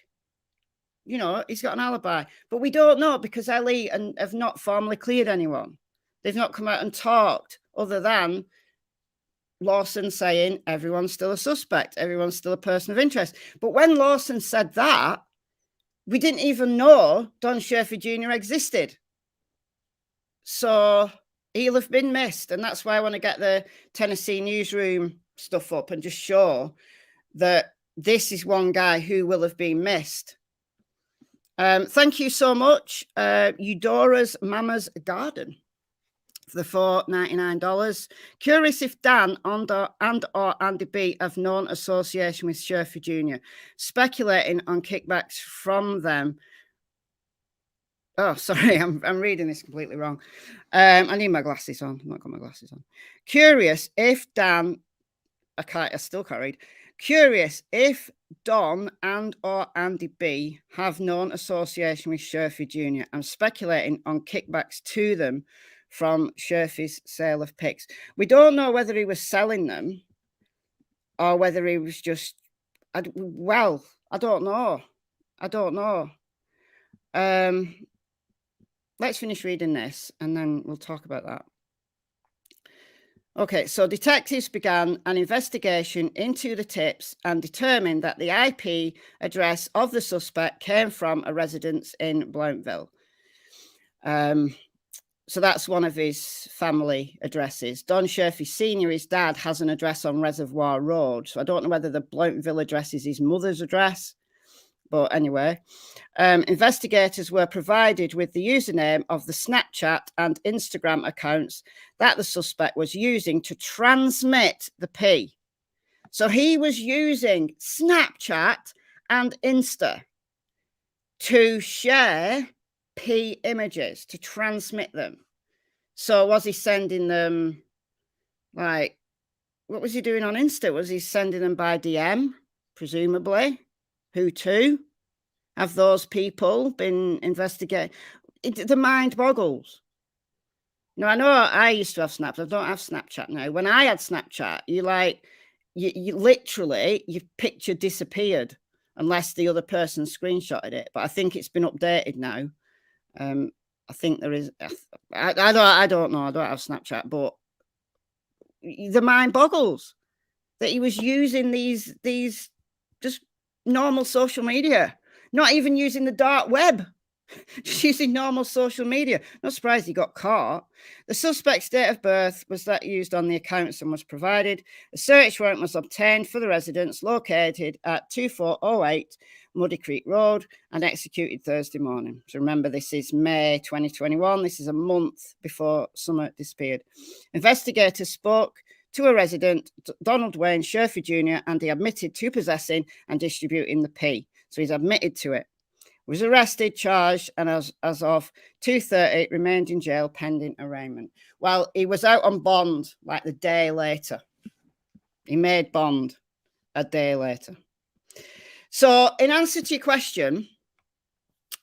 you know, he's got an alibi. But we don't know because LE have not formally cleared anyone. They've not come out and talked other than Lawson saying everyone's still a suspect, everyone's still a person of interest. But when Lawson said that, we didn't even know Don Sherfey Jr. existed. So he'll have been missed. And that's why I want to get the Tennessee newsroom stuff up and just show that this is one guy who will have been missed. Thank you so much, Eudora's Mama's Garden, for the $4.99. Curious if Dan and or Andy B have known association with Sherfey Jr. Speculating on kickbacks from them. Oh, sorry, I'm reading this completely wrong. I need my glasses on. I've not got my glasses on. Curious if Dan... I still can't read. Curious if Don and or Andy B have known association with Sherfey Jr. I'm speculating on kickbacks to them from Sherfey's sale of pics. We don't know whether he was selling them or whether he was just... I don't know. Let's finish reading this and then we'll talk about that. Okay, so detectives began an investigation into the tips and determined that the IP address of the suspect came from a residence in Blountville. So that's one of his family addresses. Don Sherfey Sr., his dad, has an address on Reservoir Road. So I don't know whether the Blountville address is his mother's address. But anyway, investigators were provided with the username of the Snapchat and Instagram accounts that the suspect was using to transmit the P. So he was using Snapchat and Insta to share P images, to transmit them. So was he sending them, like, what was he doing on Insta? Was he sending them by DM, presumably? Who to? Have those people been investigated? The mind boggles. Now, I know I used to have Snaps. I don't have Snapchat now. When I had Snapchat, you literally, your picture disappeared unless the other person screenshotted it. But I think it's been updated now. I think there is... I don't know. I don't have Snapchat, but the mind boggles that he was using these just normal social media, not even using the dark web, just using normal social media. Not surprised he got caught. The suspect's date of birth was that used on the accounts and was provided. A search warrant was obtained for the residence located at 2408 Muddy Creek Road and executed Thursday morning. So remember, this is May 2021. This is a month before Summer disappeared. Investigators spoke to a resident, Donald Wayne Sherfey Jr., and he admitted to possessing and distributing the P. So he's admitted to it. Was arrested, charged, and as of 2:30 remained in jail pending arraignment. Well, he was out on bond like the day later. He made bond a day later. So in answer to your question,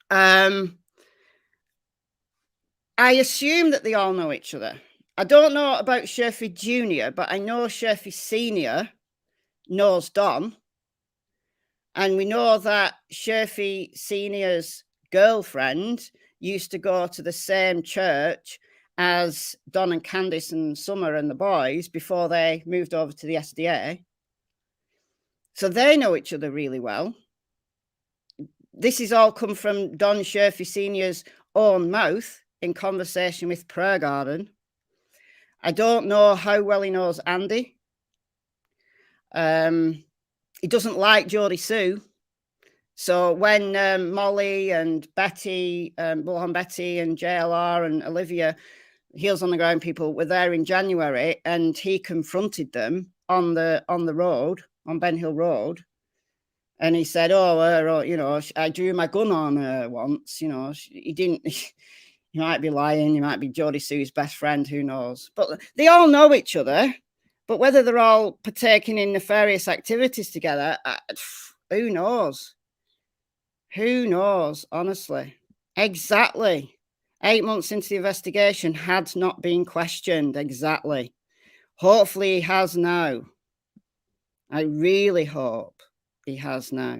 I assume that they all know each other. I don't know about Sherfey Jr., but I know Sherfey Sr. knows Don. And we know that Sherfey Sr.'s girlfriend used to go to the same church as Don and Candice and Summer and the boys before they moved over to the SDA. So they know each other really well. This has all come from Don Sherfey Sr.'s own mouth in conversation with Prayer Garden. I don't know how well he knows Andy. He doesn't like Jodie Sue. So when Molly and Betty, Bullhorn Betty and JLR and Olivia, Heels on the Ground people, were there in January, and he confronted them on the road, on Ben Hill Road, and he said, "Oh, you know, I drew my gun on her once. You know, he didn't." You might be lying. You might be Jodie Sue's best friend. Who knows? But they all know each other. But whether they're all partaking in nefarious activities together, who knows? Who knows, honestly? Exactly. 8 months into the investigation, had not been questioned. Exactly. Hopefully he has now. I really hope he has now.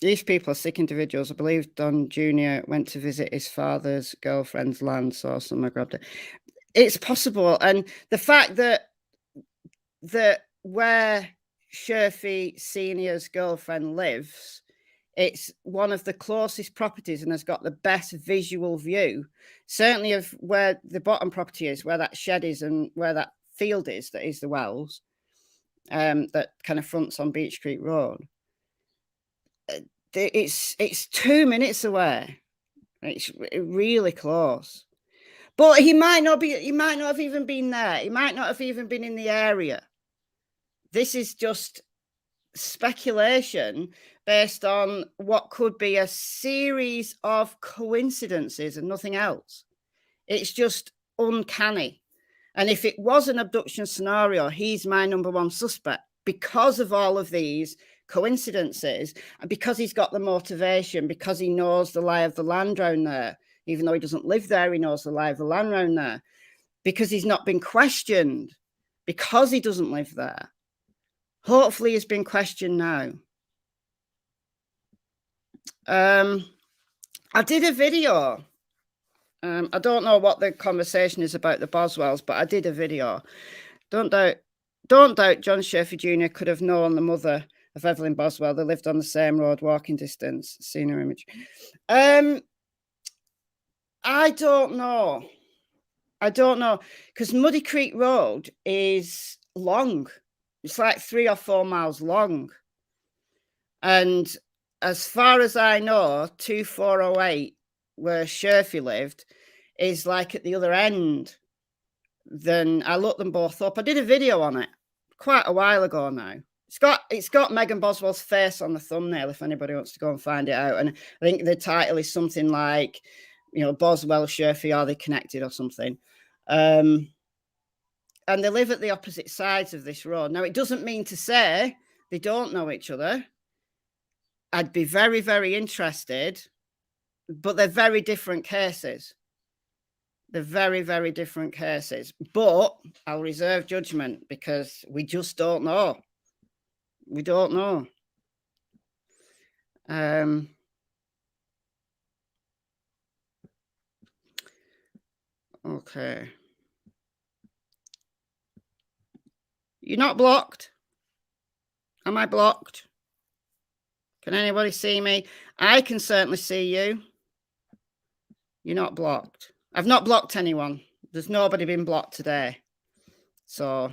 These people are sick individuals. I believe Don Jr. went to visit his father's girlfriend's land, saw someone grabbed it. It's possible. And the fact that where Sherfey Sr.'s girlfriend lives, it's one of the closest properties and has got the best visual view, certainly of where the bottom property is, where that shed is and where that field is, that is the wells, that kind of fronts on Beach Creek Road. It's 2 minutes away. It's really close. But he might not have even been there. He might not have even been in the area. This is just speculation based on what could be a series of coincidences and nothing else. It's just uncanny. And if it was an abduction scenario, he's my number one suspect because of all of these coincidences and because he's got the motivation, because he knows the lie of the land around there. Even though he doesn't live there, he knows the lie of the land around there because he's not been questioned, because he doesn't live there. Hopefully he's been questioned now. I did a video. I don't know what the conversation is about the Boswells, but I did a video. Don't doubt John Sherfey Jr. could have known the mother of Evelyn Boswell. They lived on the same road, walking distance. Seen her image. I don't know. Because Muddy Creek Road is long. It's like 3 or 4 miles long. And as far as I know, 2408, where Sherfey lived, is like at the other end. Then I looked them both up. I did a video on it quite a while ago now. It's got Megan Boswell's face on the thumbnail if anybody wants to go and find it out. And I think the title is something like, Boswell, Sherfey, are they connected or something? And they live at the opposite sides of this road. Now, it doesn't mean to say they don't know each other. I'd be very, very interested, but they're very different cases. They're very, very different cases. But I'll reserve judgment because we just don't know. We don't know. Okay. You're not blocked. Am I blocked? Can anybody see me? I can certainly see you. You're not blocked. I've not blocked anyone. There's nobody been blocked today. So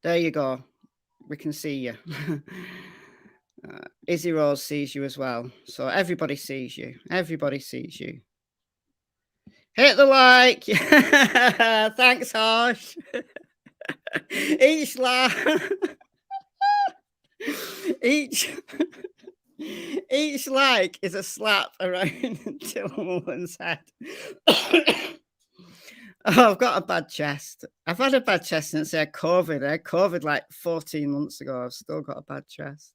there you go. We can see you. Izzy Rose sees you as well. So everybody sees you. Everybody sees you. Hit the like. Thanks, Harsh. Each like is a slap around Tillington's head. Oh, I've got a bad chest. I've had a bad chest since I had COVID. I had COVID like 14 months ago. I've still got a bad chest.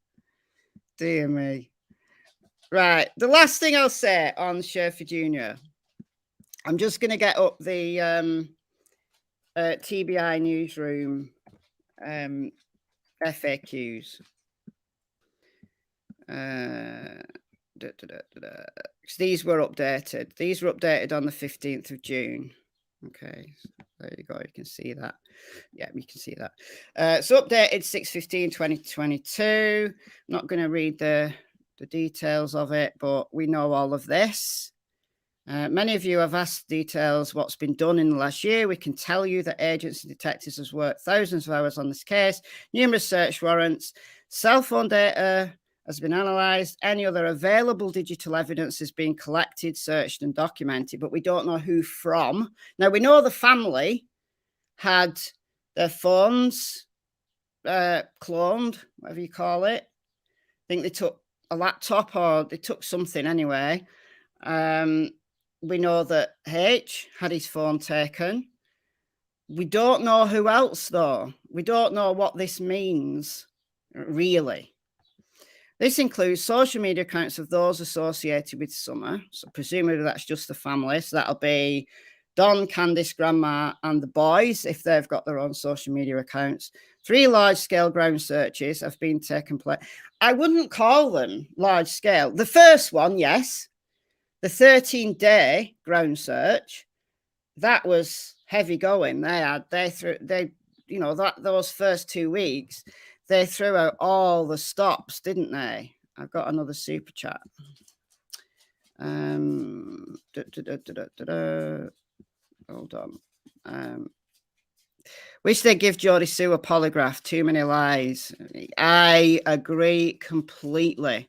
Dear me. Right. The last thing I'll say on Sherfey Jr. I'm just going to get up the TBI newsroom FAQs. These were updated. These were updated on the 15th of June. Okay, so there you go. You can see that. Yeah, you can see that. So updated 6/15/2022. I'm not going to read the details of it, but we know all of this. Many of you have asked details what's been done in the last year. We can tell you that agents and detectives have worked thousands of hours on this case, numerous search warrants, cell phone data has been analysed, any other available digital evidence is being collected, searched and documented, but we don't know who from. Now, we know the family had their phones cloned, whatever you call it. I think they took a laptop or they took something anyway. We know that H had his phone taken. We don't know who else, though. We don't know what this means, really. This includes social media accounts of those associated with Summer. So presumably that's just the family. So that'll be Don, Candice, Grandma, and the boys, if they've got their own social media accounts. 3 large-scale ground searches have been taken place. I wouldn't call them large-scale. The first one, yes. The 13-day ground search, that was heavy going. Those first 2 weeks, they threw out all the stops, didn't they? I've got another super chat. Hold on. Wish they'd give Geordie Sue a polygraph. Too many lies. I agree completely.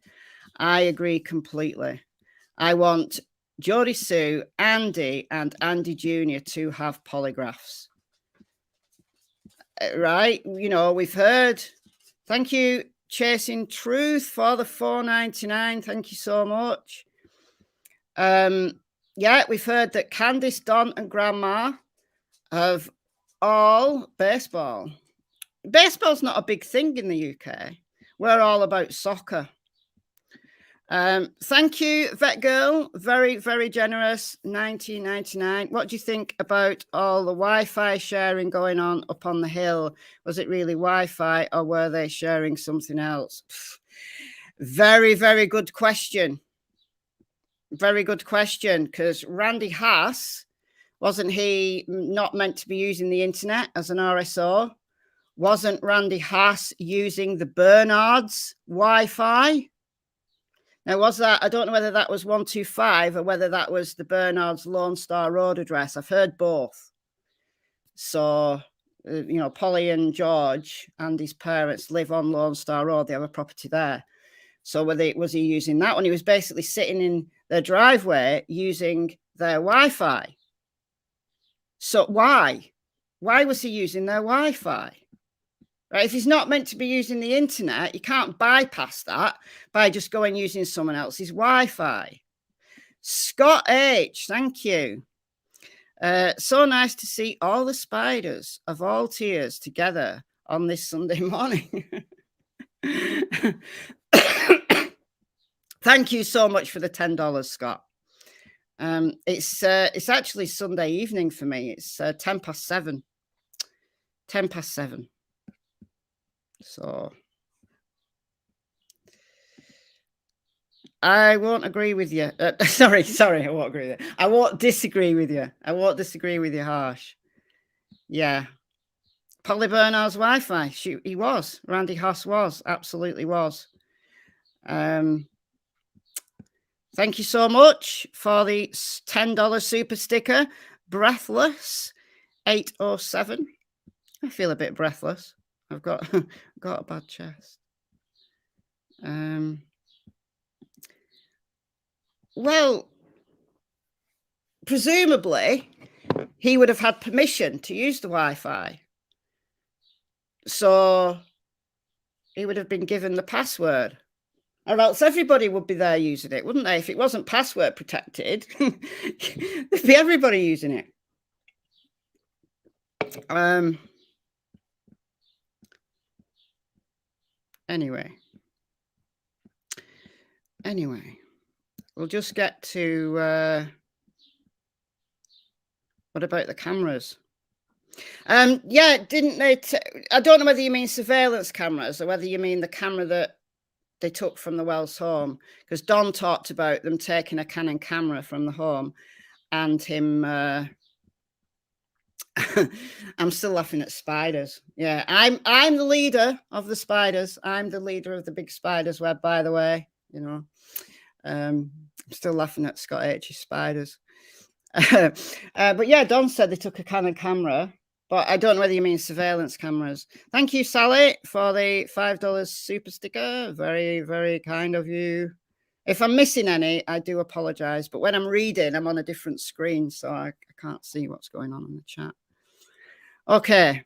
I want Geordie Sue, Andy, and Andy Jr. to have polygraphs. Right? You know, we've heard. Thank you, Chasing Truth, for the $4.99. Thank you so much. Yeah, we've heard that Candice, Don, and Grandma have all baseball. Baseball's not a big thing in the UK. We're all about soccer. Thank you, Vet Girl. Very, very generous. $19.99. What do you think about all the Wi-Fi sharing going on up on the hill? Was it really Wi-Fi or were they sharing something else? Very, very good question. Very good question, because Randy Haas, wasn't he not meant to be using the internet as an RSO? Wasn't Randy Haas using the Bernard's Wi-Fi? Now, was that, I don't know whether that was 125 or whether that was the Bernard's Lone Star Road address. I've heard both. So, Polly and George and his parents live on Lone Star Road. They have a property there. So was he using that one? He was basically sitting in their driveway using their Wi-Fi. So why? Why was he using their Wi-Fi? Right? If he's not meant to be using the internet, you can't bypass that by just going using someone else's Wi-Fi. Scott H, thank you. So nice to see all the spiders of all tiers together on this Sunday morning. Thank you so much for the $10, Scott. It's actually Sunday evening for me. It's 7:10. 7:10. So I won't agree with you. Sorry, I won't agree with you. I won't disagree with you. Harsh. Yeah. Polly Bernard's Wi-Fi. He was. Randy Haas was. Absolutely was. Thank you so much for the $10 super sticker. Breathless 807. I feel a bit breathless. I've got a bad chest. Well, presumably he would have had permission to use the Wi-Fi. So he would have been given the password. Or else everybody would be there using it, wouldn't they? If it wasn't password protected, there'd be everybody using it. Anyway, we'll just get to what about the cameras? Yeah, didn't they? I don't know whether you mean surveillance cameras or whether you mean the camera that they took from the Wells home, because Don talked about them taking a Canon camera from the home and him. I'm still laughing at spiders. Yeah, I'm the leader of the spiders. I'm the leader of the big spiders web, by the way. You know, I'm still laughing at Scott H's spiders. But yeah, Don said they took a Canon camera, but I don't know whether you mean surveillance cameras. Thank you, Sally, for the $5 super sticker. Very, very kind of you. If I'm missing any, I do apologize. But when I'm reading, I'm on a different screen, so I can't see what's going on in the chat. Okay.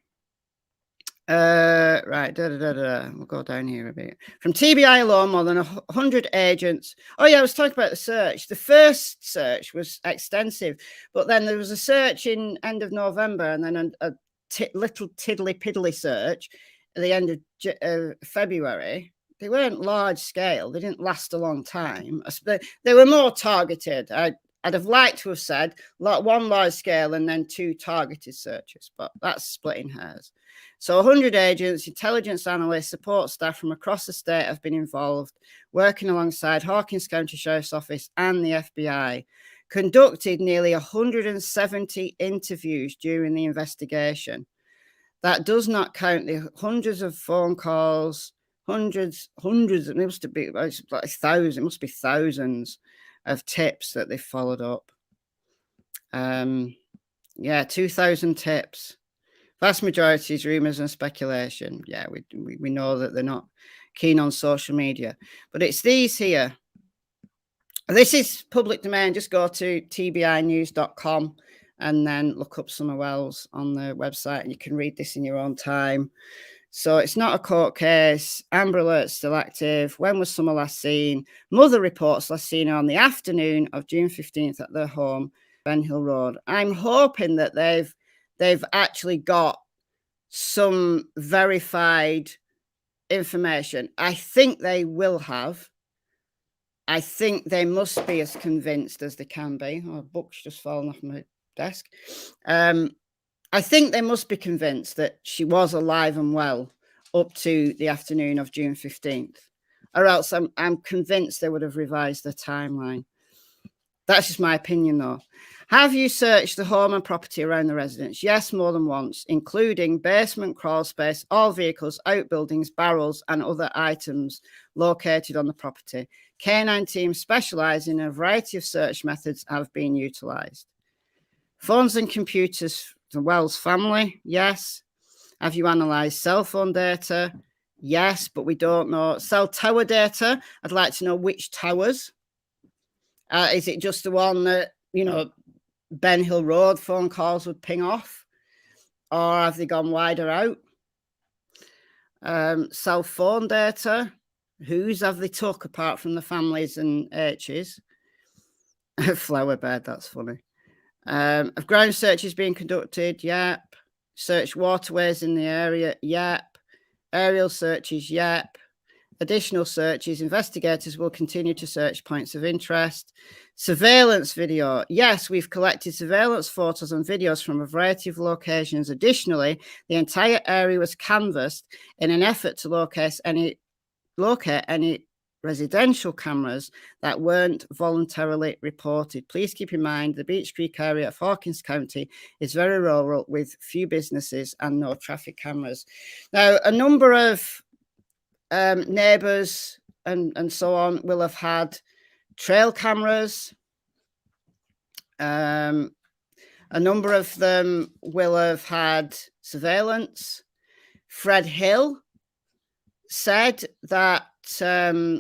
Right. We'll go down here a bit. From TBI alone, more than 100 agents. Oh yeah, I was talking about the search. The first search was extensive, but then there was a search in end of November, and then a little tiddly piddly search at the end of February. They weren't large scale. They didn't last a long time. They were more targeted. I'd have liked to have said one large scale and then 2 targeted searches, but that's splitting hairs. So 100 agents, intelligence analysts, support staff from across the state have been involved, working alongside Hawkins County Sheriff's Office and the FBI, conducted nearly 170 interviews during the investigation. That does not count the hundreds of phone calls, hundreds, it must be like thousands, it must be thousands of tips that they followed up. Yeah, 2,000 tips. Vast majority is rumors and speculation. Yeah, we know that they're not keen on social media, but it's these here. This is public domain. Just go to tbinews.com and then look up Summer Wells on the website, and you can read this in your own time. So it's not a court case. Amber Alert's still active. When was Summer last seen? Mother reports last seen her on the afternoon of June 15th at their home, Ben Hill Road. I'm hoping that they've actually got some verified information. I think they will have. I think they must be as convinced as they can be. Oh, a book's just fallen off my desk. I think they must be convinced that she was alive and well up to the afternoon of June 15th, or else I'm convinced they would have revised their timeline. That's just my opinion, though. Have you searched the home and property around the residence? Yes, more than once, including basement, crawl space, all vehicles, outbuildings, barrels, and other items located on the property. K9 teams specialising in a variety of search methods have been utilised. Phones and computers, the Wells family, yes. Have you analysed cell phone data? Yes, but we don't know. Cell tower data, I'd like to know which towers. Is it just the one that, you know, Ben Hill Road phone calls would ping off? Or have they gone wider out? Cell phone data, whose have they took apart from the families and H's? Flower bed, that's funny. Have ground searches being conducted? Yep. Search waterways in the area? Yep. Aerial searches? Yep. Additional searches. Investigators will continue to search points of interest. Surveillance video. Yes, we've collected surveillance photos and videos from a variety of locations. Additionally, the entire area was canvassed in an effort to locate any residential cameras that weren't voluntarily reported. Please keep in mind the Beech Creek area of Hawkins County is very rural with few businesses and no traffic cameras. Now, a number of neighbours and so on will have had trail cameras. A number of them will have had surveillance. Fred Hill said that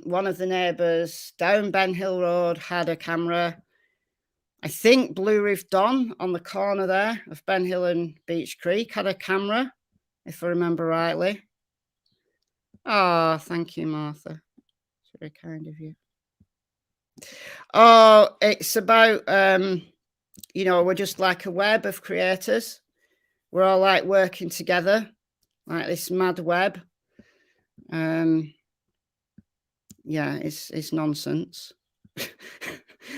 one of the neighbours down Ben Hill Road had a camera. I think Blue Roof Don on the corner there of Ben Hill and Beech Creek had a camera, if I remember rightly. Oh, thank you, Martha. It's very kind of you. Oh, it's about, you know, we're just like a web of creators. We're all like working together, like this mad web. Yeah, it's nonsense.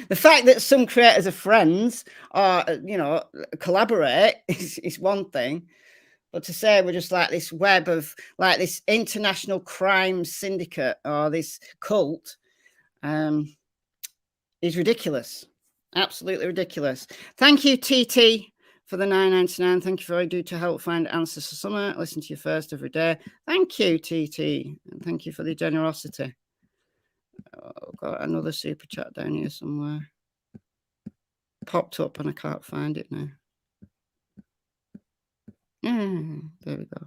The fact that some creators are friends or, you know, collaborate is one thing. But to say we're just like this web of like this international crime syndicate or this cult is ridiculous. Absolutely ridiculous. Thank you, TT, for the $9.99. Thank you for all you do to help find answers to summer. Listen to you first every day. Thank you, TT. And thank you for the generosity. Oh, got another super chat down here somewhere. Popped up and I can't find it now. Yeah, there we go.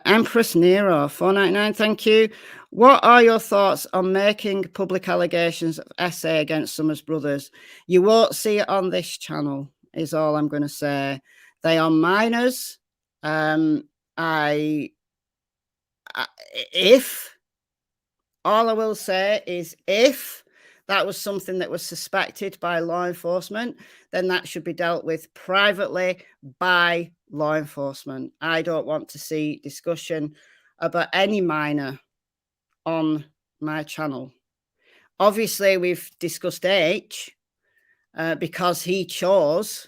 Empress Nero, $4.99. Thank you. What are your thoughts on making public allegations of SA against Summer's brothers? You won't see it on this channel, is all I'm going to say. They are minors. All I will say is if that was something that was suspected by law enforcement, then that should be dealt with privately by law enforcement. I don't want to see discussion about any minor on my channel. Obviously, we've discussed H because he chose,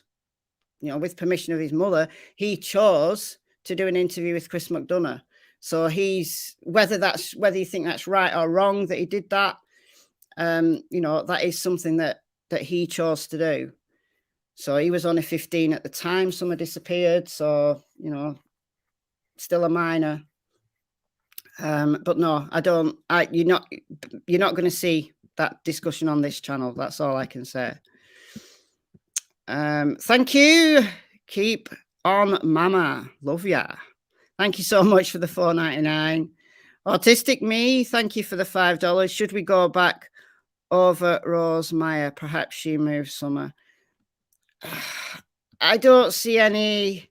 you know, with permission of his mother, he chose to do an interview with Chris McDonough. So he's, whether you think that's right or wrong that he did that, you know, that is something that he chose to do. So he was only 15 at the time Summer disappeared. So, you know, still a minor. But no, you're not going to see that discussion on this channel. That's all I can say. Thank you. Keep on, mama. Love ya. Thank you so much for the $4.99. Autistic Me, thank you for the $5. Should we go back over Rose Meyer? Perhaps she moves Summer. I don't see any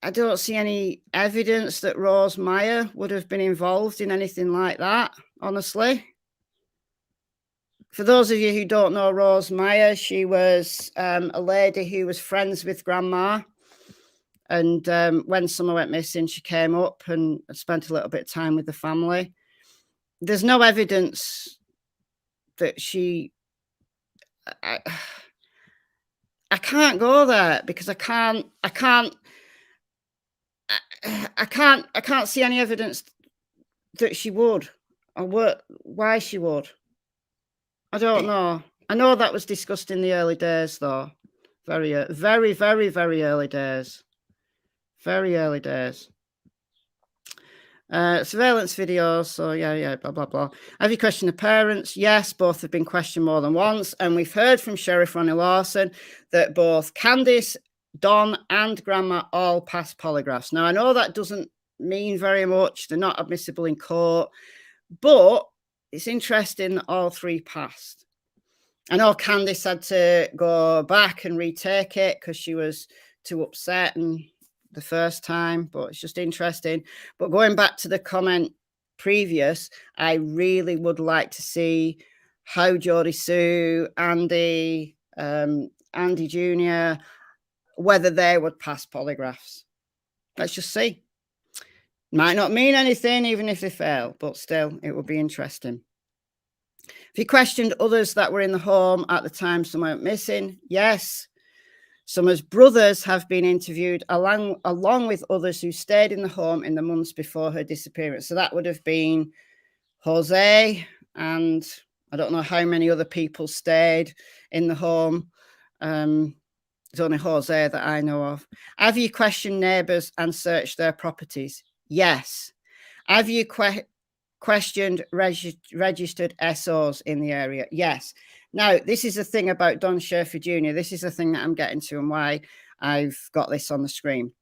evidence that Rose Meyer would have been involved in anything like that, honestly. For those of you who don't know Rose Meyer, she was a lady who was friends with Grandma. And when Summer went missing, she came up and spent a little bit of time with the family. There's no evidence that she... I can't go there because I can't see any evidence that she would or why she would. I don't know. I know that was discussed in the early days, though. Very, very, very, very early days. Very early days. Surveillance videos. So yeah, blah, blah, blah. Have you questioned the parents? Yes, both have been questioned more than once. And we've heard from Sheriff Ronnie Lawson that both Candice, Don and Grandma all passed polygraphs. Now, I know that doesn't mean very much. They're not admissible in court. But it's interesting that all three passed. I know Candice had to go back and retake it because she was too upset and the first time, but it's just interesting. But going back to the comment previous, I really would like to see how Jodie Sue, Andy Jr., whether they would pass polygraphs. Let's just see. Might not mean anything, even if they fail, but still, it would be interesting. If you questioned others that were in the home at the time Summer went missing, yes. Summer's brothers have been interviewed along with others who stayed in the home in the months before her disappearance. So that would have been Jose, and I don't know how many other people stayed in the home. There's only Jose that I know of. Have you questioned neighbours and searched their properties? Yes. Have you questioned registered SOs in the area? Yes. Now, this is the thing about Don Sherfey Jr. This is the thing that I'm getting to and why I've got this on the screen,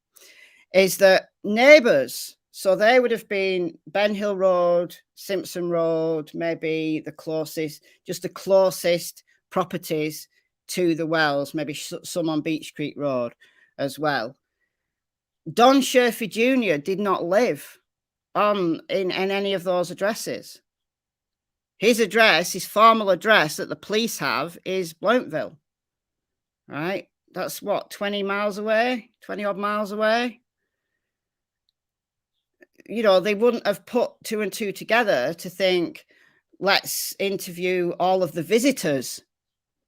is that neighbours, so they would have been Ben Hill Road, Simpson Road, maybe the closest properties to the wells, maybe some on Beach Creek Road as well. Don Sherfey Jr. did not live in any of those addresses. His address, his formal address that the police have, is Blountville, right? That's what, 20 miles away, 20 odd miles away. You know, they wouldn't have put two and two together to think, let's interview all of the visitors,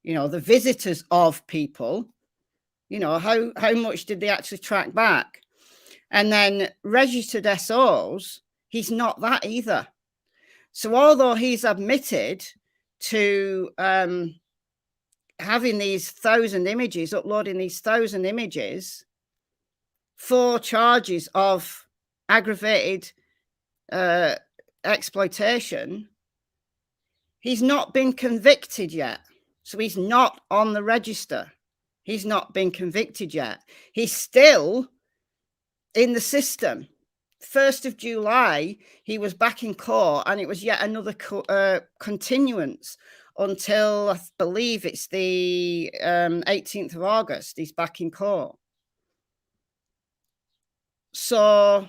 you know, the visitors of people. You know, how much did they actually track back? And then registered SOs, he's not that either. So although he's admitted to having these 1,000 images, uploading these 1,000 images for charges of aggravated exploitation, he's not been convicted yet. So he's not on the register. He's not been convicted yet. He's still in the system. 1st of July, he was back in court, and it was yet another continuance until, I believe it's the 18th of August, he's back in court. So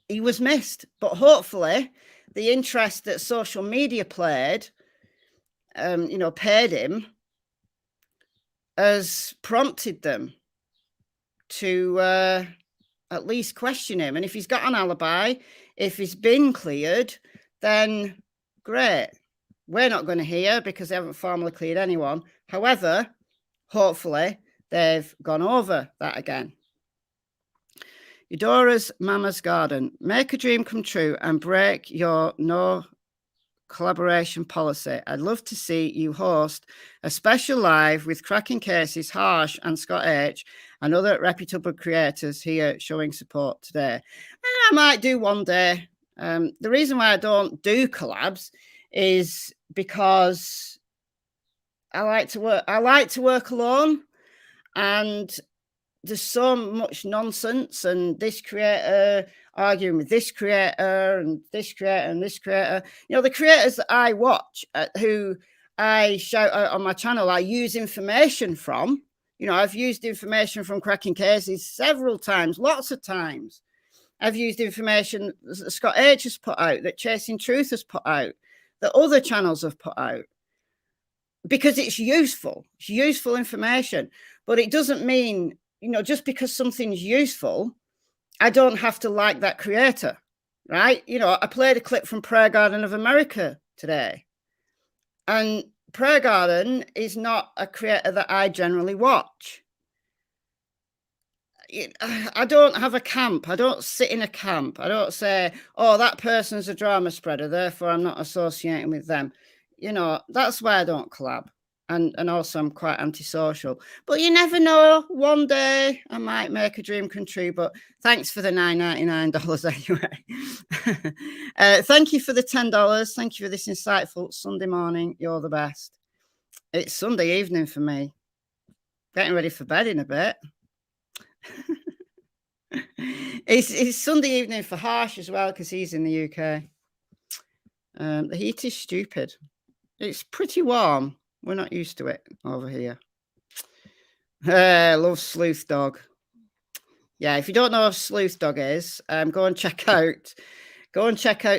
he was missed, but hopefully the interest that social media played, you know, paid him, has prompted them to at least question him. And if he's got an alibi, if he's been cleared, then great. We're not going to hear because they haven't formally cleared anyone. However, hopefully they've gone over that again. Eudora's Mama's Garden. Make a dream come true and break your no collaboration policy. I'd love to see you host a special live with cracking cases, Harsh and Scott H, and other reputable creators here showing support today. And I might do one day. The reason why I don't do collabs is because I like to work alone, and there's so much nonsense, and this creator arguing with this creator and this creator and this creator. You know, the creators that I watch, who I shout out on my channel, I use information from. You know, I've used information from Cracking Cases several times, lots of times. I've used information that Scott H has put out, that Chasing Truth has put out, that other channels have put out, because it's useful. It's useful information. But it doesn't mean, you know, just because something's useful, I don't have to like that creator, right? You know, I played a clip from Prayer Garden of America today, and Prayer Garden is not a creator that I generally watch. I don't have a camp. I don't sit in a camp. I don't say, oh, that person's a drama spreader, therefore I'm not associating with them. You know, that's why I don't collab. And also I'm quite antisocial. But you never know. One day I might make a dream come true. But thanks for the $9.99 anyway. Thank you for the $10. Thank you for this insightful Sunday morning. You're the best. It's Sunday evening for me. Getting ready for bed in a bit. It's Sunday evening for Harsh as well, because he's in the UK. The heat is stupid. It's pretty warm. We're not used to it over here. Love Sleuth Dog. Yeah, if you don't know what Sleuth Dog is, go and check out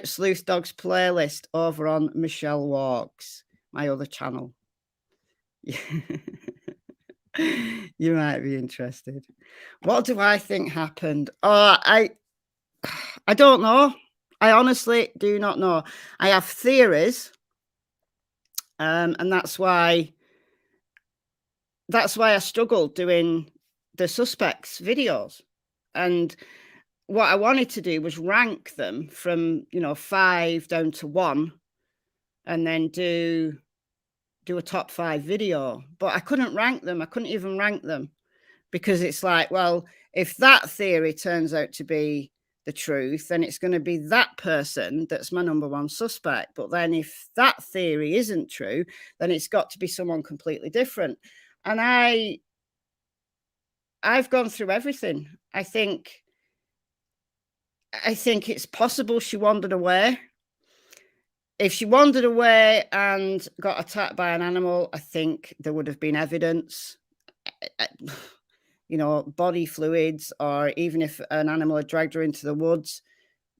Sleuth Dog's playlist over on Michelle Walks, my other channel. You might be interested. What do I think happened? Oh, I don't know. I honestly do not know. I have theories. And that's why I struggled doing the suspects videos. And what I wanted to do was rank them from, you know, 5 down to 1, and then do a top 5 video. But I couldn't rank them. I couldn't even rank them, because it's like, well, if that theory turns out to be the truth, then it's going to be that person that's my number 1 suspect. But then if that theory isn't true, then it's got to be someone completely different. And I've gone through everything. I think it's possible she wandered away. If she wandered away and got attacked by an animal, I think there would have been evidence, you know, body fluids, or even if an animal had dragged her into the woods,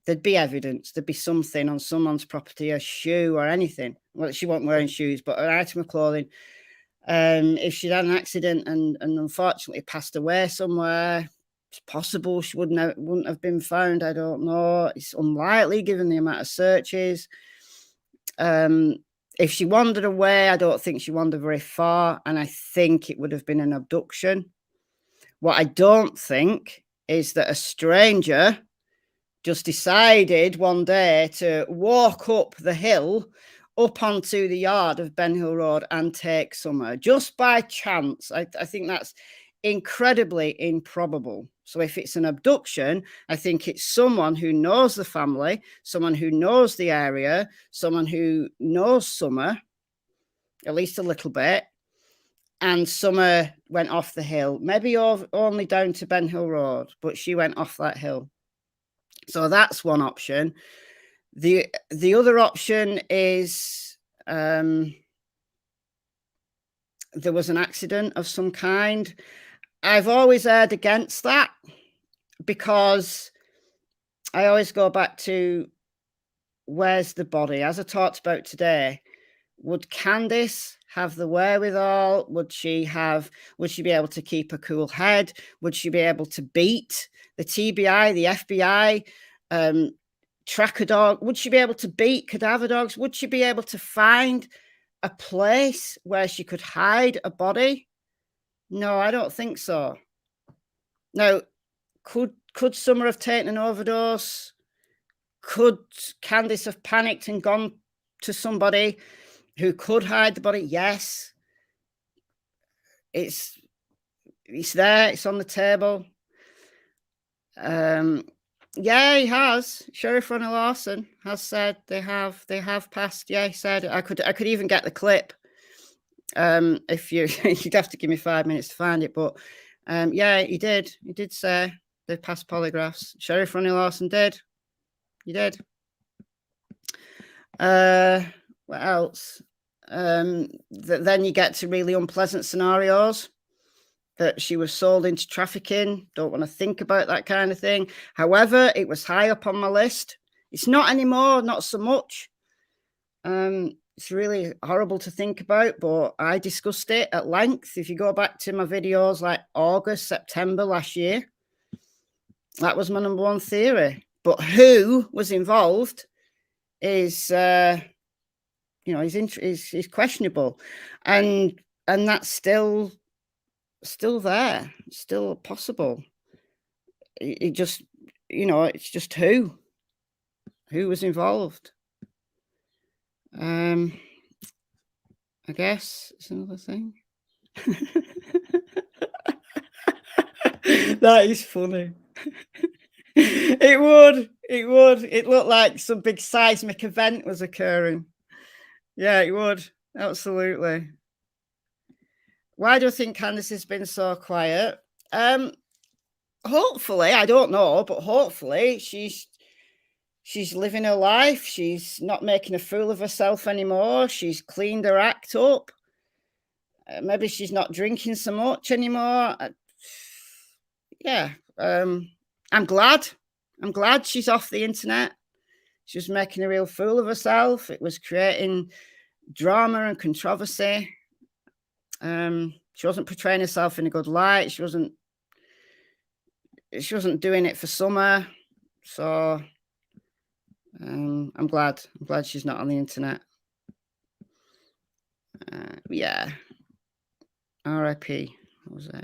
there'd be evidence. There'd be something on someone's property, a shoe or anything. Well, she wasn't wearing shoes, but an item of clothing. If she'd had an accident and unfortunately passed away somewhere, it's possible she wouldn't have been found. I don't know. It's unlikely given the amount of searches. If she wandered away, I don't think she wandered very far, and I think it would have been an abduction. What I don't think is that a stranger just decided one day to walk up the hill up onto the yard of Ben Hill Road and take Summer just by chance. I think that's incredibly improbable. So if it's an abduction, I think it's someone who knows the family, someone who knows the area, someone who knows Summer, at least a little bit, and Summer went off the hill, maybe only down to Ben Hill Road, but she went off that hill. So that's one option. The other option is there was an accident of some kind. I've always erred against that, because I always go back to, where's the body? As I talked about today, would Candice have the wherewithal? Would she be able to keep a cool head? Would she be able to beat the TBI, the FBI, tracker dog? Would she be able to beat cadaver dogs? Would she be able to find a place where she could hide a body? No, I don't think so. Now, could Summer have taken an overdose? Could Candice have panicked and gone to somebody who could hide the body? Yes. It's there. It's on the table. Yeah, he has. Sheriff Ronnie Lawson has said they have passed. Yeah, he said I could even get the clip. If you'd have to give me 5 minutes to find it, but yeah, he did say they passed polygraphs. Sheriff Ronnie Lawson did. He did. What else? Then you get to really unpleasant scenarios, that she was sold into trafficking. Don't want to think about that kind of thing. However, it was high up on my list. It's not anymore, not so much. It's really horrible to think about, but I discussed it at length. If you go back to my videos like August, September last year, that was my number 1 theory. But who was involved is, you know, is questionable, and that's still there, still possible. It just, you know, it's just who was involved. I guess it's another thing. That is funny. It would. It looked like some big seismic event was occurring. Yeah, it would. Absolutely. Why do I think Candice has been so quiet? Hopefully, I don't know, but hopefully she's living her life. She's not making a fool of herself anymore. She's cleaned her act up. Maybe she's not drinking so much anymore. Yeah, I'm glad. I'm glad she's off the internet. She was making a real fool of herself. It was creating drama and controversy. She wasn't portraying herself in a good light. She wasn't doing it for Summer. So I'm glad she's not on the internet. Yeah. R.I.P. What was I?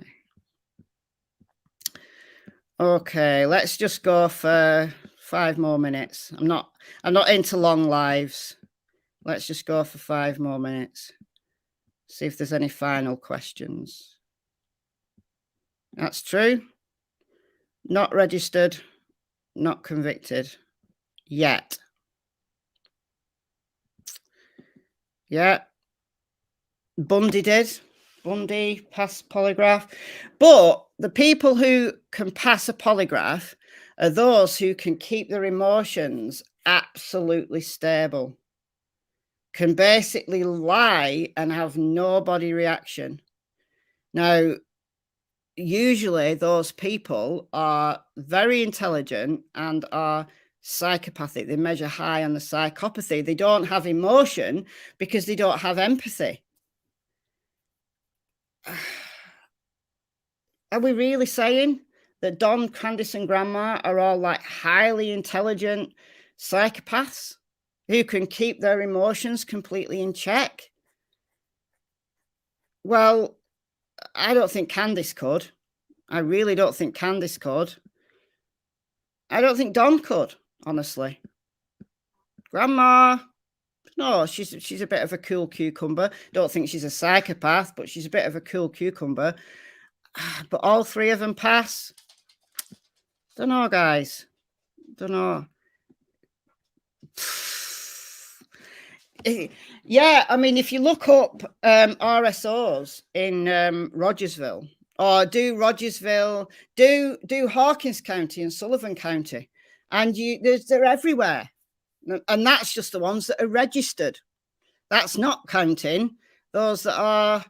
Okay, let's just go for 5 more minutes. I'm not into long lives. Let's just go for 5 more minutes. See if there's any final questions. That's true. Not registered, not convicted yet. Yeah. Bundy did. Bundy passed polygraph. But the people who can pass a polygraph are those who can keep their emotions absolutely stable, can basically lie and have no body reaction. Now, usually those people are very intelligent and are psychopathic. They measure high on the psychopathy. They don't have emotion because they don't have empathy. Are we really saying that Don, Candice, and Grandma are all like highly intelligent psychopaths who can keep their emotions completely in check? Well, I don't think Candice could. I really don't think Candice could. I don't think Don could, honestly. Grandma, no, she's a bit of a cool cucumber. Don't think she's a psychopath, but she's a bit of a cool cucumber. But all 3 of them pass. Don't know, guys. Don't know. Yeah, I mean, if you look up RSOs in Rogersville, or do Rogersville, do Hawkins County and Sullivan County, and they're everywhere, and that's just the ones that are registered. That's not counting those that are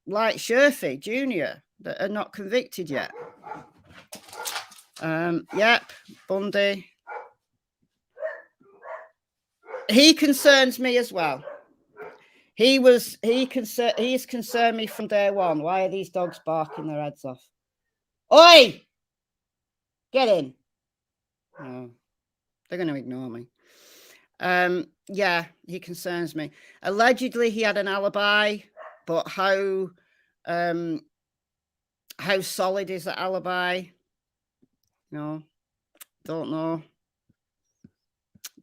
like Sherfey Jr. that are not convicted yet. Yep, Bundy. He concerns me as well. He's concerned me from day one. Why are these dogs barking their heads off? Oi! Get in. No, they're going to ignore me. Yeah, he concerns me. Allegedly, he had an alibi, but how solid is that alibi? No, don't know.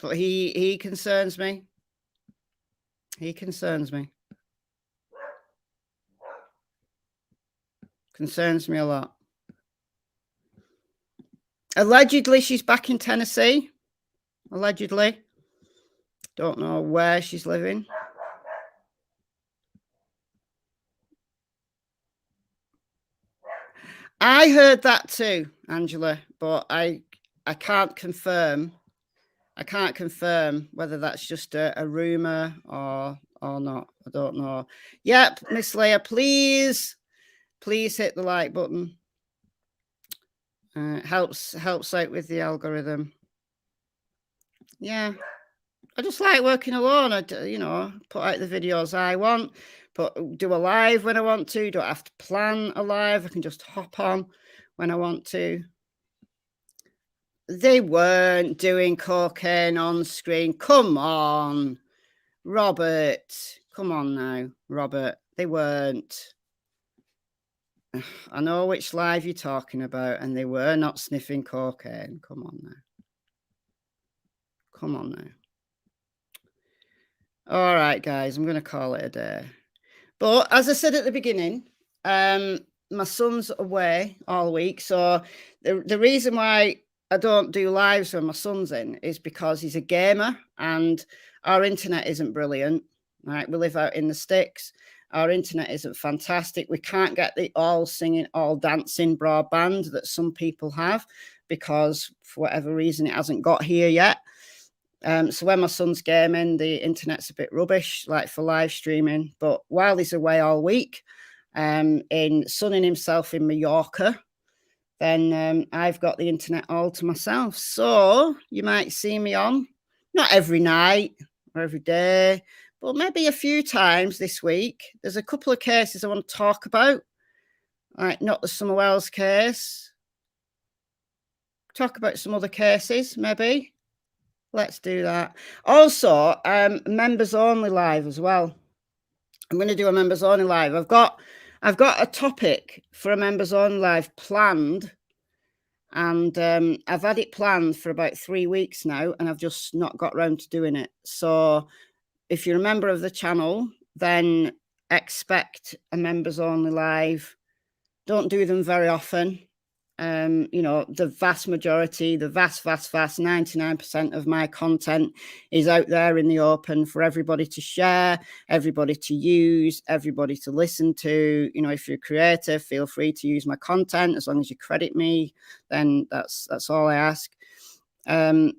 But he concerns me. He concerns me. Concerns me a lot. Allegedly, she's back in Tennessee. Allegedly. Don't know where she's living. I heard that too, Angela, but I can't confirm. I can't confirm whether that's just a rumor or not. I don't know. Yep, Miss Leah, please hit the like button. Helps out with the algorithm. Yeah, I just like working alone. I put out the videos I want, do a live when I want to. Don't have to plan a live. I can just hop on when I want to. They weren't doing cocaine on screen. Come on, Robert. Come on now, Robert. They weren't. I know which live you're talking about, and they were not sniffing cocaine. Come on now. Come on now. All right, guys, I'm going to call it a day. But as I said at the beginning, my son's away all week. So the reason why I don't do lives when my son's in is because he's a gamer and our internet isn't brilliant. Right? We live out in the sticks. Our internet isn't fantastic. We can't get the all singing, all dancing broadband that some people have because for whatever reason it hasn't got here yet. So when my son's gaming, the internet's a bit rubbish, like for live streaming. But while he's away all week, in sunning himself in Mallorca, then I've got the internet all to myself. So you might see me on, not every night or every day, but maybe a few times this week. There's a couple of cases I want to talk about, like not the Summer Wells case. Talk about some other cases, maybe. Let's do that. Also, members only live as well. I'm going to do a members only live. I've got a topic for a members only live planned And I've had it planned for about 3 weeks now, and I've just not got round to doing it. So if you're a member of the channel, then expect a members only live. Don't do them very often. You know, the vast majority, the vast 99% of my content is out there in the open for everybody to share, everybody to use, everybody to listen to. You know, if you're a creator, feel free to use my content as long as you credit me. Then that's all I ask. I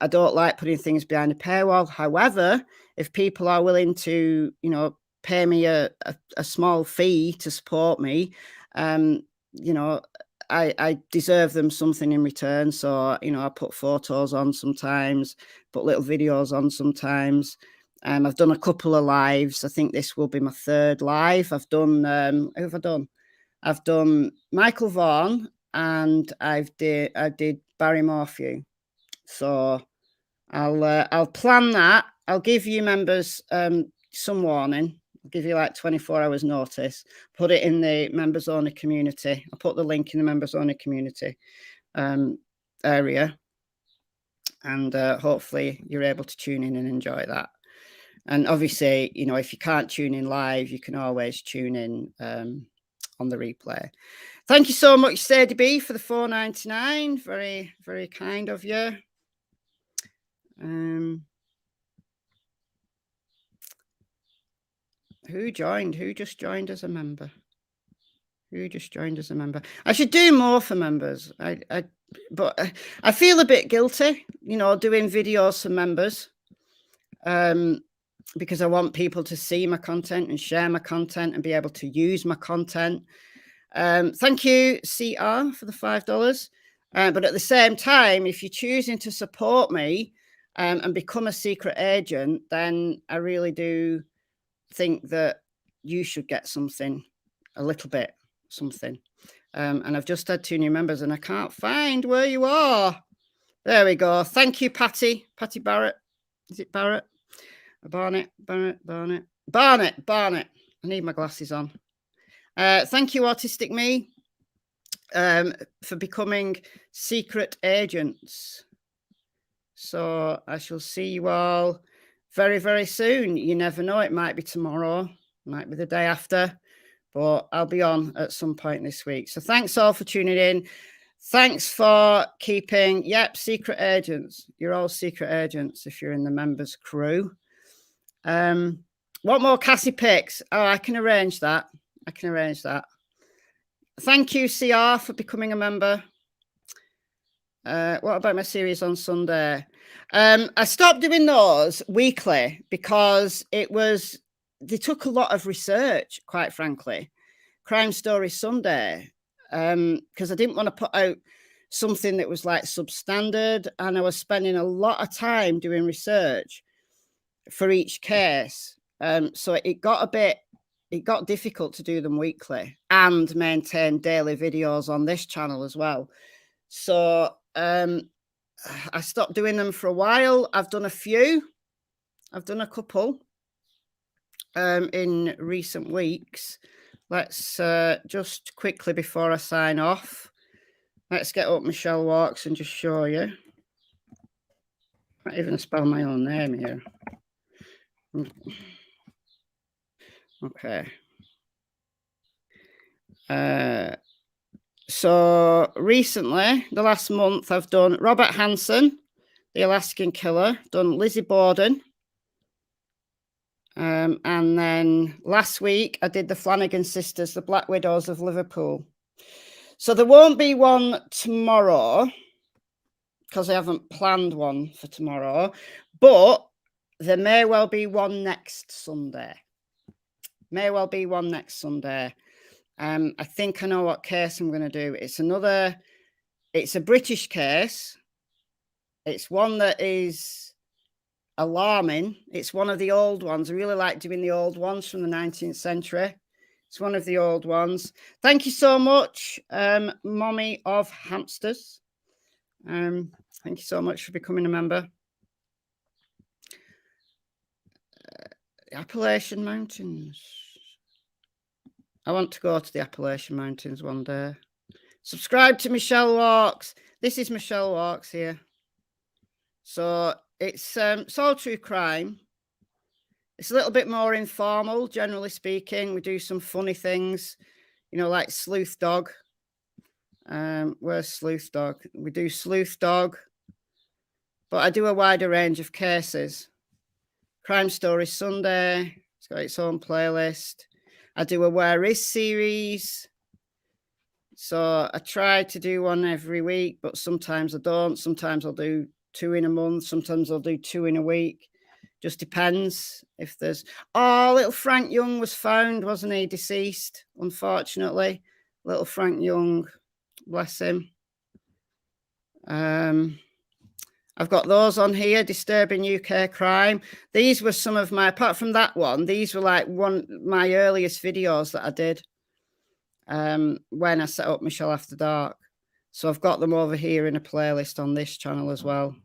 don't like putting things behind a paywall. However, if people are willing to, you know, pay me a small fee to support me, you know, I deserve them something in return. So, you know, I put photos on sometimes, put little videos on sometimes. I've done a couple of lives. I think this will be my 3rd live. I've done, who have I done? I've done Michael Vaughan, and I did Barry Morphew. So I'll plan that. I'll give you members some warning. I'll give you like 24 hours notice. Put it in the members only community. I'll put the link in the members only community area, and hopefully you're able to tune in and enjoy that. And obviously, you know, if you can't tune in live, you can always tune in on the replay. Thank you so much, Sadie B, for the $4.99. Very, very kind of you. Who joined? Who just joined as a member? Who just joined as a member? I should do more for members. But I feel a bit guilty, you know, doing videos for members, because I want people to see my content and share my content and be able to use my content. Thank you, CR, for the $5. But at the same time, if you're choosing to support me and become a secret agent, then I really do think that you should get something, a little bit, something. And I've just had 2 new members and I can't find where you are. There we go. Thank you, Patty Barrett. Is it Barrett? Barnett. I need my glasses on. Thank you, Autistic Me, for becoming secret agents. So I shall see you all very, very soon. You never know. It might be tomorrow, might be the day after, but I'll be on at some point this week. So thanks all for tuning in. Thanks for keeping, secret agents. You're all secret agents if you're in the members crew. What more Cassie picks? Oh, I can arrange that. Thank you, CR, for becoming a member. What about my series on Sunday? I stopped doing those weekly because they took a lot of research, quite frankly. Crime Story Sunday, because I didn't want to put out something that was like substandard, and I was spending a lot of time doing research for each case. So it got difficult to do them weekly and maintain daily videos on this channel as well. So I stopped doing them for a while. I've done a few. I've done a couple in recent weeks. Let's just quickly, before I sign off, let's get up Michelle Walks and just show you. I can't even spell my own name here. Okay. So recently, the last month, I've done Robert Hansen, the Alaskan Killer, done Lizzie Borden. And then last week, I did the Flanagan Sisters, the Black Widows of Liverpool. So there won't be one tomorrow because I haven't planned one for tomorrow, but there may well be one next Sunday. I think I know what case I'm going to do. It's a British case. It's one that is alarming. It's one of the old ones. I really like doing the old ones from the 19th century. It's one of the old ones. Thank you so much, Mommy of Hamsters. Thank you so much for becoming a member. Appalachian Mountains. I want to go to the Appalachian Mountains one day. Subscribe to Michelle Walks. This is Michelle Walks here. So it's all true crime. It's a little bit more informal, generally speaking. We do some funny things, you know, like Sleuth Dog. Where's Sleuth Dog? We do Sleuth Dog. But I do a wider range of cases. Crime Story Sunday. It's got its own playlist. I do a Where Is series. So I try to do one every week, but sometimes I don't. Sometimes I'll do 2 in a month. Sometimes I'll do 2 in a week. Just depends if there's... Oh, little Frank Young was found, wasn't he? Deceased, unfortunately. Little Frank Young, bless him. I've got those on here, Disturbing UK Crime. These were some of my... Apart from that one, these were like my earliest videos that I did when I set up Michelle After Dark. So I've got them over here in a playlist on this channel as well.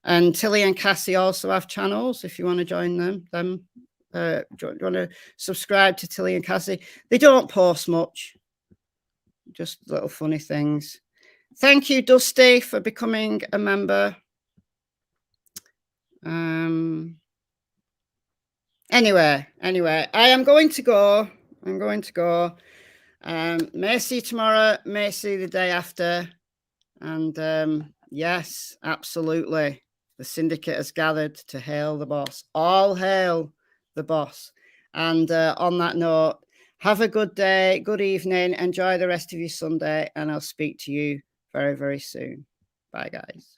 And Tilly and Cassie also have channels if you want to join them. Do you want to subscribe to Tilly and Cassie? They don't post much, just little funny things. Thank you, Dusty, for becoming a member. Anyway, I am going to go. I'm going to go. May see you tomorrow, may see the day after. And yes, absolutely. The syndicate has gathered to hail the boss. All hail the boss. And on that note, have a good day, good evening. Enjoy the rest of your Sunday. And I'll speak to you very, very soon. Bye, guys.